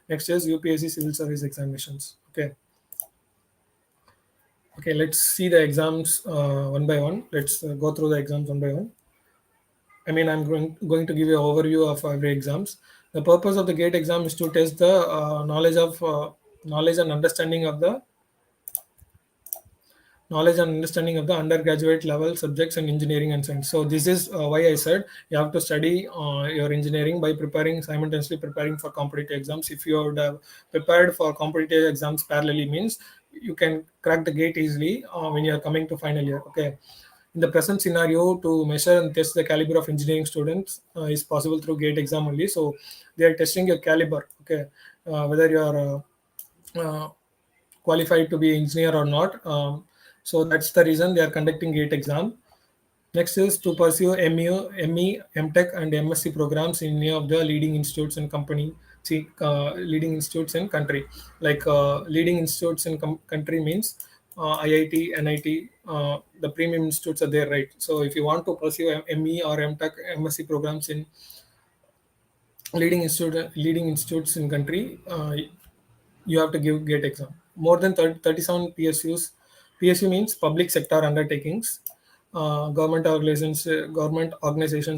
Next is UPSC Civil Service Examinations. Okay. Okay, let's see the exams one by one. Let's go through the exams one by one. I mean, I'm going to give you an overview of every exams. The purpose of the GATE exam is to test the knowledge and understanding of the knowledge and understanding of the undergraduate level subjects in engineering and science. So this is why I said you have to study your engineering by preparing simultaneously preparing for competitive exams. If you would have prepared for competitive exams parallelly means you can crack the gate easily when you are coming to final year. Okay. In the present scenario, to measure and test the caliber of engineering students is possible through gate exam only. So they are testing your caliber. Okay, whether you are qualified to be engineer or not. So that's the reason they are conducting GATE exam. Next is to pursue ME, MTech, and MSc programs in any of the leading institutes and company. See, leading institutes in country. Like leading institutes in country means IIT, NIT. The premium institutes are there, right? So if you want to pursue ME or MTech, MSc programs in leading institutes in country, you have to give GATE exam. More than 37 PSUs. PSU means public sector undertakings. Government organizations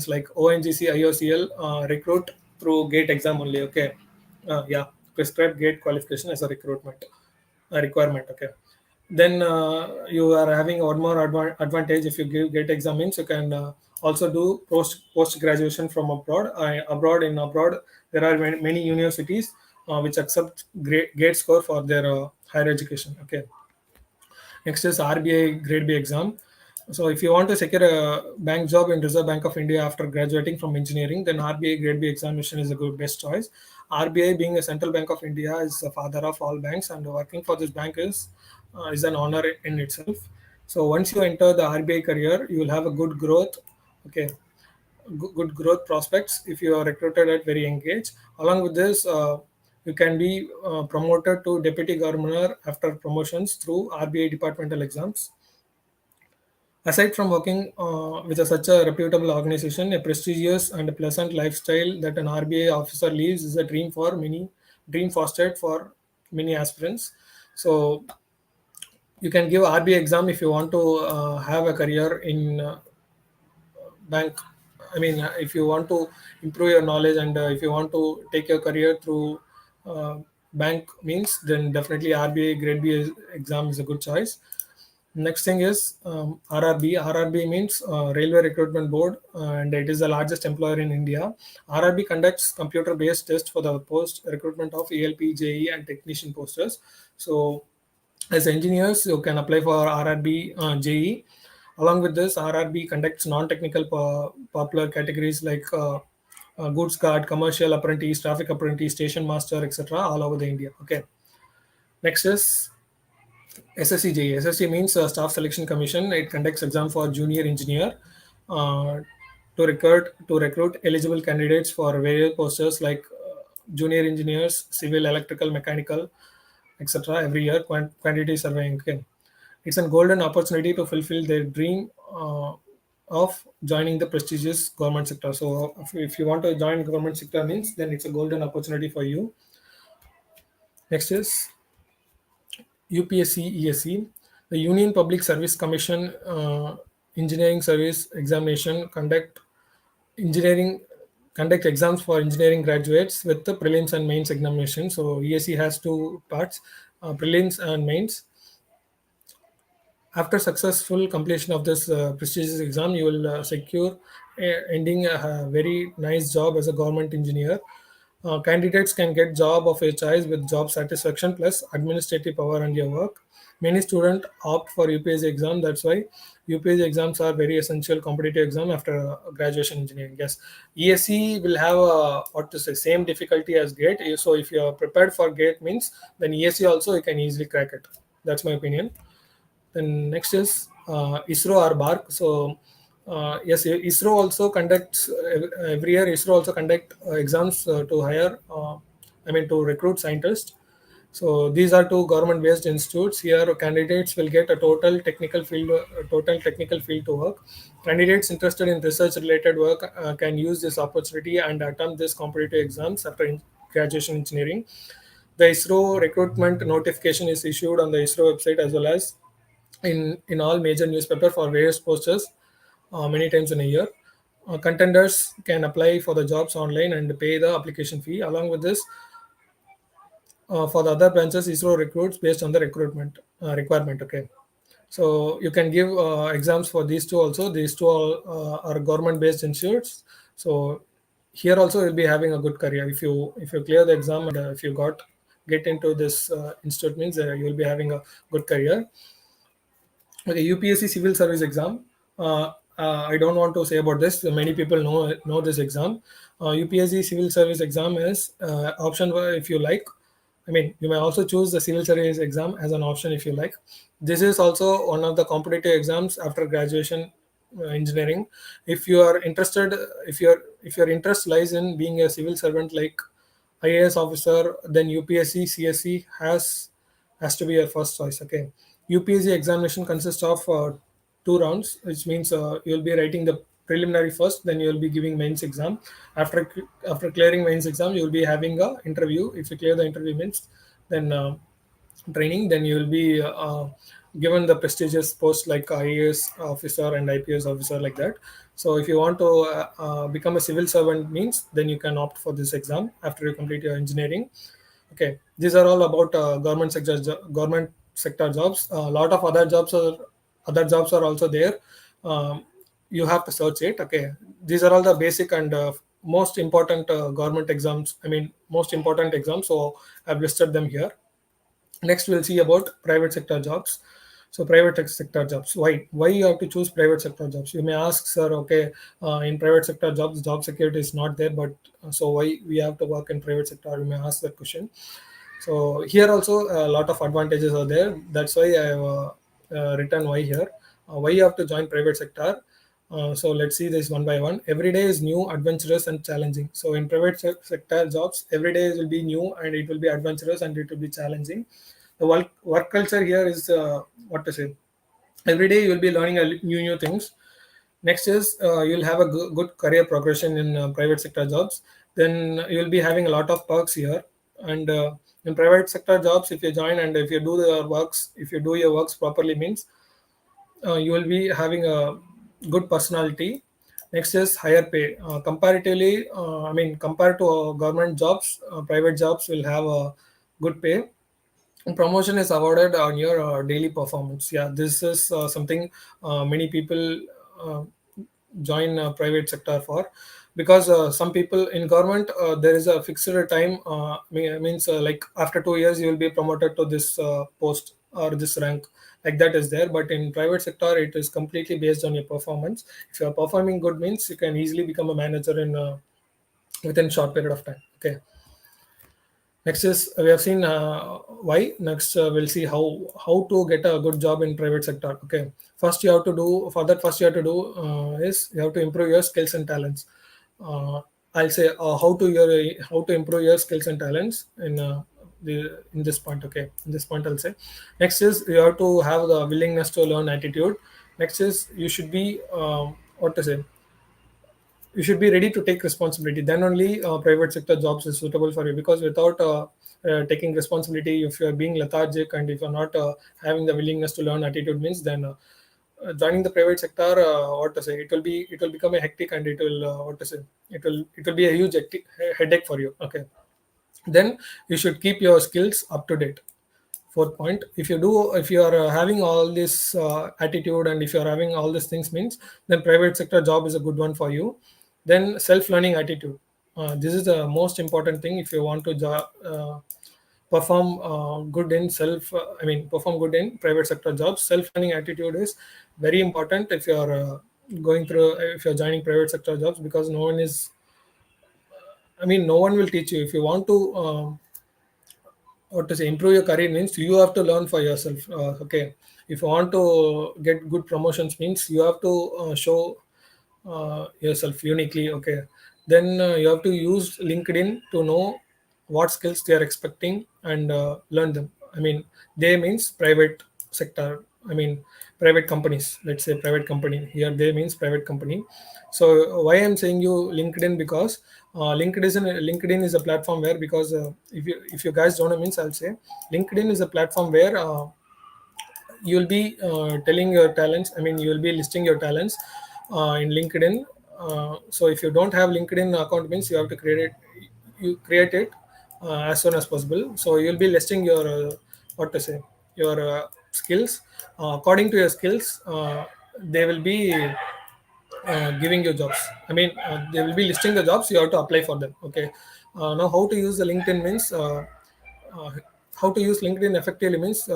like ONGC, IOCL recruit through GATE exam only. Okay, yeah, prescribed GATE qualification as a recruitment requirement. Okay, then you are having one more advantage if you give GATE exam means you can also do post graduation from abroad. Abroad there are many universities which accept GATE score for their higher education. Okay, next is RBI Grade B exam. So if you want to secure a bank job in Reserve Bank of India after graduating from engineering, then RBI Grade B examination is a good best choice. RBI being a central bank of India is the father of all banks, and working for this bank is an honor in itself. So once you enter the RBI career, you will have a good growth. Okay, good growth prospects if you are recruited at very young age. Along with this, you can be promoted to deputy governor after promotions through RBI departmental exams. Aside from working with such a reputable organization, a prestigious and pleasant lifestyle that an RBI officer leads is a dream fostered for many aspirants. So you can give RBI exam if you want to have a career in bank. I mean, if you want to improve your knowledge and if you want to take your career through bank means, then definitely RBI Grade B exam is a good choice. Next thing is RRB. RRB means Railway Recruitment Board, and it is the largest employer in India. RRB conducts computer-based tests for the post recruitment of ELP, JE, and technician posters. So, as engineers, you can apply for RRB JE. Along with this, RRB conducts non-technical popular categories like goods guard, commercial apprentice, traffic apprentice, station master, etc. all over the India. Okay. Next is SSCJ. SSC means Staff Selection Commission. It conducts exam for junior engineer. uh, to recruit eligible candidates for various posters like junior engineers, civil, electrical, mechanical, etc. Every year, quantity surveying. Okay. It's a golden opportunity to fulfill their dream of joining the prestigious government sector. So, if you want to join government sector, means then it's a golden opportunity for you. Next is UPSC ESC, the Union Public Service Commission Engineering Service Examination engineering conduct exams for engineering graduates with the prelims and mains examination. So ESC has two parts, prelims and mains. After successful completion of this prestigious exam, you will secure ending a very nice job as a government engineer. Candidates can get job of a choice with job satisfaction plus administrative power and your work. Many students opt for UPSC exam. That's why UPSC exams are very essential competitive exam after graduation engineering. Yes, ESC will have what to say same difficulty as GATE. So if you are prepared for GATE means then ESC also you can easily crack it. That's my opinion. Then next is ISRO or BARC. So yes, ISRO also conducts every year. ISRO also conduct exams to hire, I mean to recruit scientists. So these are two government-based institutes. Here, candidates will get a total technical field to work. Candidates interested in research-related work can use this opportunity and attempt this competitive exams after graduation engineering. The ISRO recruitment notification is issued on the ISRO website as well as in all major newspaper for various posters many times in a year. Contenders can apply for the jobs online and pay the application fee. Along with this, for the other branches, ISRO recruits based on the recruitment requirement. Okay, so you can give exams for these two also. These two are government-based institutes. So here also you'll be having a good career if you clear the exam and if you get into this institute means you'll be having a good career. Okay, UPSC civil service exam. I don't want to say about this. Many people know this exam. UPSC civil service exam is option if you like. I mean, you may also choose the civil service exam as an option if you like. This is also one of the competitive exams after graduation engineering. If you are interested, if your interest lies in being a civil servant like IAS officer, then UPSC CSC has to be your first choice. Okay, UPSC examination consists of two rounds, which means you'll be writing the preliminary first, then you'll be giving mains exam. After clearing mains exam, you'll be having a interview. If you clear the interview means, then training, then you will be given the prestigious post like IAS officer and IPS officer like that. So if you want to become a civil servant means, then you can opt for this exam after you complete your engineering. Okay, these are all about government sector jobs. A lot of other jobs are also there. Um, you have to search it. Okay, these are all the basic and most important government exams. I mean, most important exams. So I've listed them here. Next, we'll see about private sector jobs. So sector jobs. Why you have to choose private sector jobs? You may ask, sir. Okay, in private sector jobs, job security is not there, but so why we have to work in private sector? You may ask that question. So here also a lot of advantages are there. That's why I have written why here. Why you have to join private sector. So let's see this one by one. Every day is new, adventurous, and challenging. So in private sector jobs, every day will be new and it will be adventurous and it will be challenging. The work culture here is what to say. Every day you will be learning new things. Next is you'll have a good career progression in private sector jobs. Then you'll be having a lot of perks here. And in private sector jobs, if you join and if you do your works properly, means you will be having a good personality. Next is higher pay. Comparatively, I mean, compared to government jobs, private jobs will have a good pay. Promotion is awarded on your daily performance. Yeah, this is something many people uh, join private sector for, because some people in government there is a fixed time means like after 2 years you will be promoted to this post or this rank, like that is there. But in private sector it is completely based on your performance. If you are performing good means you can easily become a manager in within short period of time. Okay. Next is we have seen why. Next we'll see how to get a good job in private sector. Okay, first you have to do for that. First you have to do is you have to improve your skills and talents. Uh, I'll say how to improve your skills and talents in this point. Okay, in this point I'll say. Next is you have to have the willingness to learn attitude. Next is you should be what to say you should be ready to take responsibility. Then only private sector jobs is suitable for you, because without taking responsibility, if you are being lethargic and if you're not having the willingness to learn attitude means, then joining the private sector, what to say, it will become a hectic, and it will what to say it will be a huge headache for you. Okay, then you should keep your skills up to date. Fourth point, if you are having all this attitude, and if you are having all these things means, then private sector job is a good one for you. Then self learning attitude, this is the most important thing if you want to perform good in perform good in private sector jobs. Self learning attitude is very important if you are if you're joining private sector jobs, because no one will teach you. If you want to what to say improve your career means, you have to learn for yourself. Okay, if you want to get good promotions means, you have to show yourself uniquely. Okay, then you have to use LinkedIn to know what skills they are expecting, and learn them. They means private sector. Private companies, let's say private company here, they means private company. So why I'm saying you LinkedIn, because LinkedIn is a platform where, because if you guys don't know means, I'll say LinkedIn is a platform where you'll be telling your talents. You'll be listing your talents in LinkedIn. So if you don't have LinkedIn account means, you have to create it as soon as possible. So you'll be listing your what to say your skills. According to your skills, they will be giving you jobs. They will be listing the jobs, you have to apply for them. Okay, now how to use the LinkedIn means, uh, how to use LinkedIn effectively means,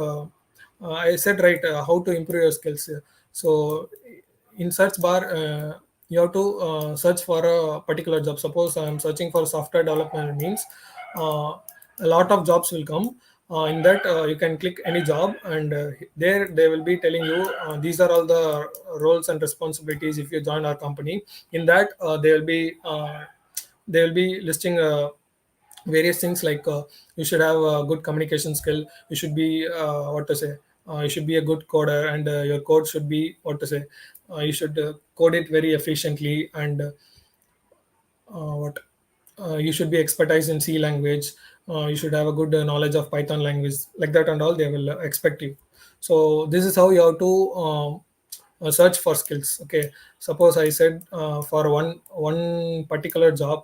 I said right, how to improve your skills. So in search bar, you have to search for a particular job. Suppose I'm searching for software development means, uh, a lot of jobs will come. In that, you can click any job, and there they will be telling you, these are all the roles and responsibilities if you join our company. In that, they will be listing various things, like you should have a good communication skill. You should be what to say you should be a good coder, and your code should be what to say you should code it very efficiently, and what you should be expertise in C language. You should have a good knowledge of Python language, like that, and all they will expect you. So this is how you have to search for skills. Okay, suppose I said for one particular job,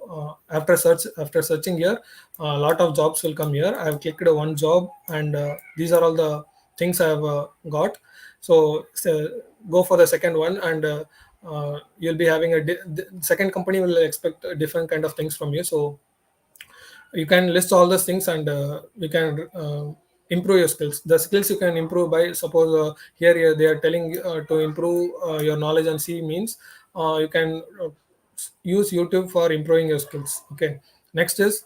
after searching here, a lot of jobs will come here. I have clicked one job, and these are all the things I have got. So go for the second one, and you'll be having the second company will expect a different kind of things from you. So you can list all those things, and you can improve your skills. The skills you can improve by, suppose they are telling to improve your knowledge on C means, you can use YouTube for improving your skills. Okay, next is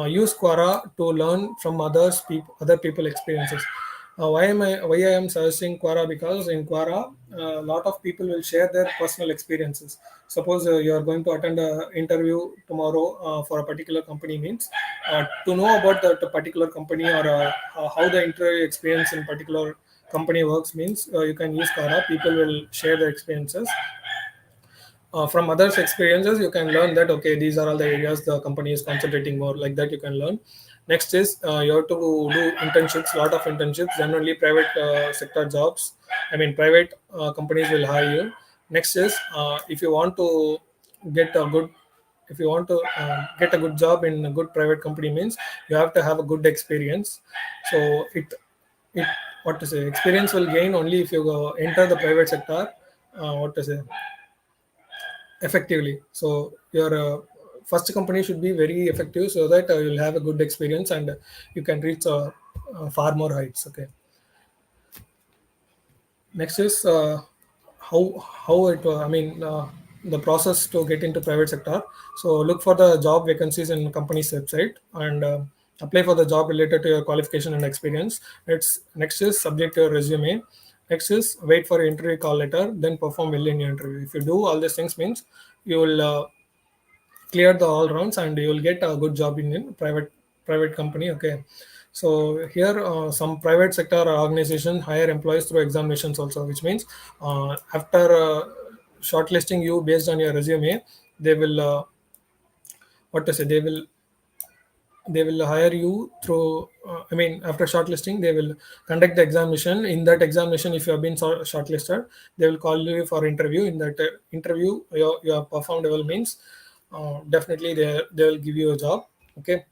use Quora to learn from other people experiences. Why I am suggesting Quora? Because in Quora, a lot of people will share their personal experiences. Suppose you are going to attend an interview tomorrow for a particular company means, to know about that particular company, or how the interview experience in particular company works means, you can use Quora. People will share their experiences. From others experiences, you can learn that, okay, these are all the areas the company is concentrating more, like that you can learn. Next is you have to do internships, lot of internships. Then only private sector jobs, private companies will hire you. Next is if you want to get a good if you want to get a good job in a good private company means, you have to have a good experience. So it what to say experience will gain only if you enter the private sector, what to say effectively. So your first company should be very effective, so that you'll have a good experience, and you can reach far more heights. Okay, next is how it the process to get into private sector. So look for the job vacancies in company's website, and apply for the job related to your qualification and experience. Next is subject your resume. Next is wait for your interview call letter, then perform well in your interview. If you do all these things means you will clear the all rounds and you will get a good job in private company. Okay, so here some private sector organization hire employees through examinations also, which means after shortlisting you based on your resume, they will what to say they will hire you through I mean after shortlisting they will conduct the examination. In that examination, if you have been shortlisted, they will call you for interview. In that interview, you have performed well means definitely they will give you a job. Okay,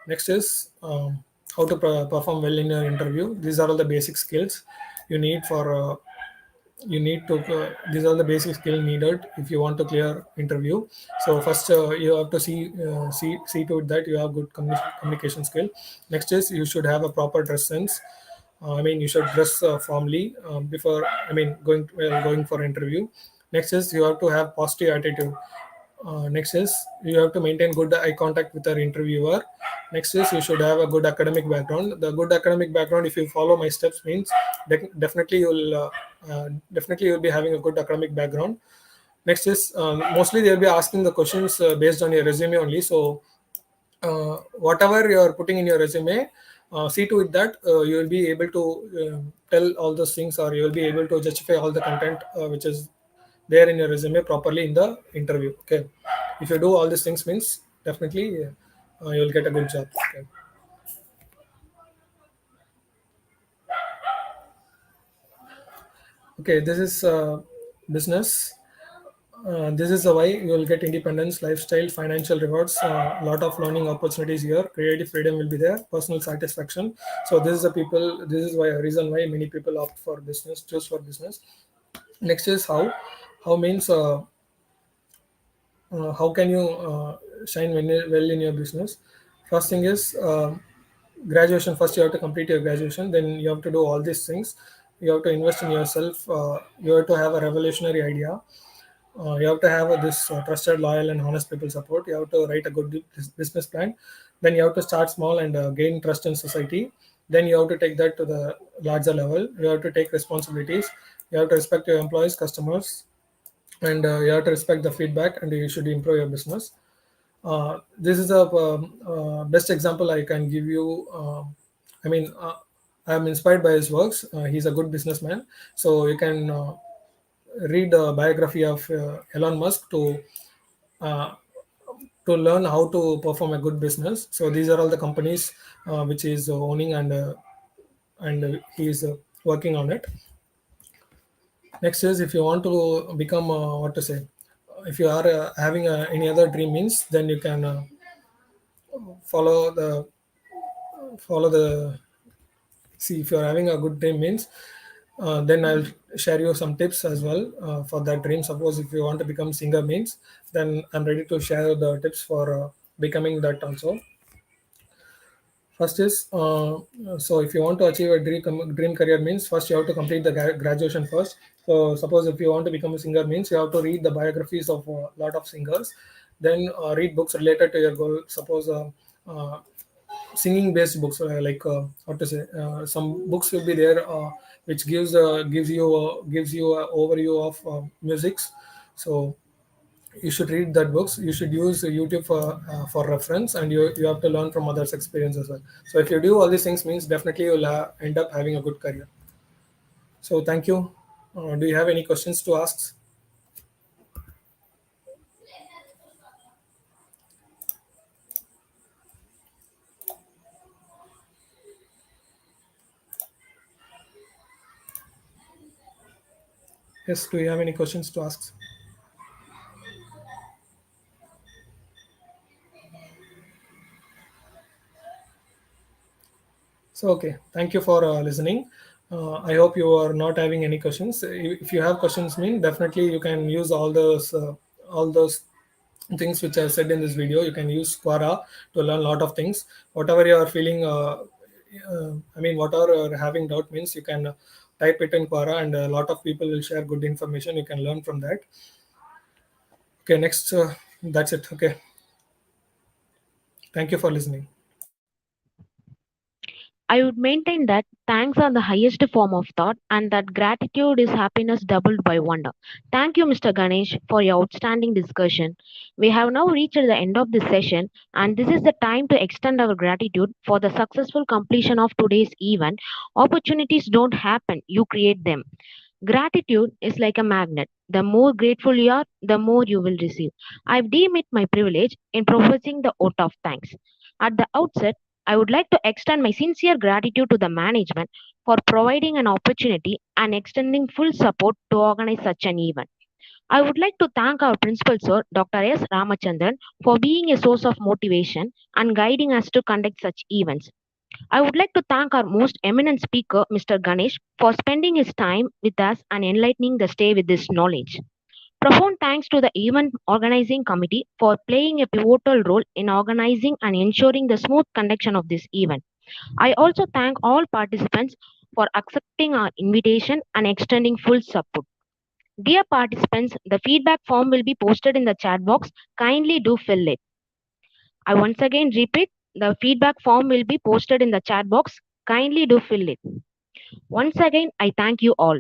next is how to perform well in your interview. These are all the basic skills you need for you need to these are the basic skill needed if you want to clear interview. So first you have to see to it that you have good communication skill. Next is you should have a proper dress sense. I mean, you should dress formally before I mean going for interview. Next is you have to have positive attitude. Next is you have to maintain good eye contact with our interviewer. Next is you should have a good academic background. The good academic background, if you follow my steps, means definitely you'll be having a good academic background. Next is mostly they'll be asking the questions based on your resume only. So whatever you are putting in your resume, see to it that you will be able to tell all those things, or you will be able to justify all the content which is there in your resume properly in the interview. Okay, if you do all these things means definitely you will get a good job. Okay, okay, this is business. This is the way you will get independence, lifestyle, financial rewards, a lot of learning opportunities here. Creative freedom will be there, personal satisfaction. So this is the people. This is why a reason why many people opt for business, choose for business. Next is how. How means how can you shine well in your business. First thing is graduation. First you have to complete your graduation, then you have to do all these things. You have to invest in yourself. You have to have a revolutionary idea. You have to have this trusted, loyal, and honest people support. You have to write a good business plan. Then you have to start small and gain trust in society. Then you have to take that to the larger level. You have to take responsibilities. You have to respect your employees, customers, and you have to respect the feedback, and you should improve your business. This is a best example I can give you. I mean, I'm inspired by his works. He's a good businessman, so you can read the biography of Elon Musk uh, to learn how to perform a good business. So these are all the companies which he is owning, and he is working on it. Next is if you want to become what to say, if you are having any other dream means, then you can follow the see if you are having a good dream means, then I'll share you some tips as well for that dream. Suppose if you want to become singer means, then I'm ready to share the tips for becoming that also. First is so if you want to achieve a dream career means, first you have to complete the graduation first. So suppose if you want to become a singer means, you have to read the biographies of a lot of singers, then read books related to your goal. Suppose singing based books, what to say, some books will be there which gives you a overview of musics. So you should read that books. You should use YouTube for reference, and you have to learn from others experience as well. So if you do all these things means, definitely you'll end up having a good career. So thank you. Do you have any questions to ask? Yes, do you have any questions to ask? So, okay, thank you for listening. I hope you are not having any questions. If you have questions, mean definitely you can use all those things which I said in this video. You can use Quora to learn a lot of things. Whatever you are feeling, I mean, whatever you are having doubt means, you can type it in Quora, and a lot of people will share good information. You can learn from that. Okay, next, that's it. Okay, thank you for listening. I would maintain that thanks are the highest form of thought and that gratitude is happiness doubled by wonder. Thank you, Mr. Ganesh, for your outstanding discussion. We have now reached the end of this session, and this is the time to extend our gratitude for the successful completion of today's event. Opportunities don't happen, you create them. Gratitude is like a magnet. The more grateful you are, the more you will receive. I deem it my privilege in professing the oath of thanks. At the outset, I would like to extend my sincere gratitude to the management for providing an opportunity and extending full support to organize such an event. I would like to thank our principal sir, Dr. S. Ramachandran, for being a source of motivation and guiding us to conduct such events. I would like to thank our most eminent speaker, Mr. Ganesh, for spending his time with us and enlightening the stay with his knowledge. Profound thanks to the event organizing committee for playing a pivotal role in organizing and ensuring the smooth conduction of this event. I also thank all participants for accepting our invitation and extending full support. Dear participants, the feedback form will be posted in the chat box. Kindly do fill it. I once again repeat, the feedback form will be posted in the chat box. Kindly do fill it. Once again, I thank you all.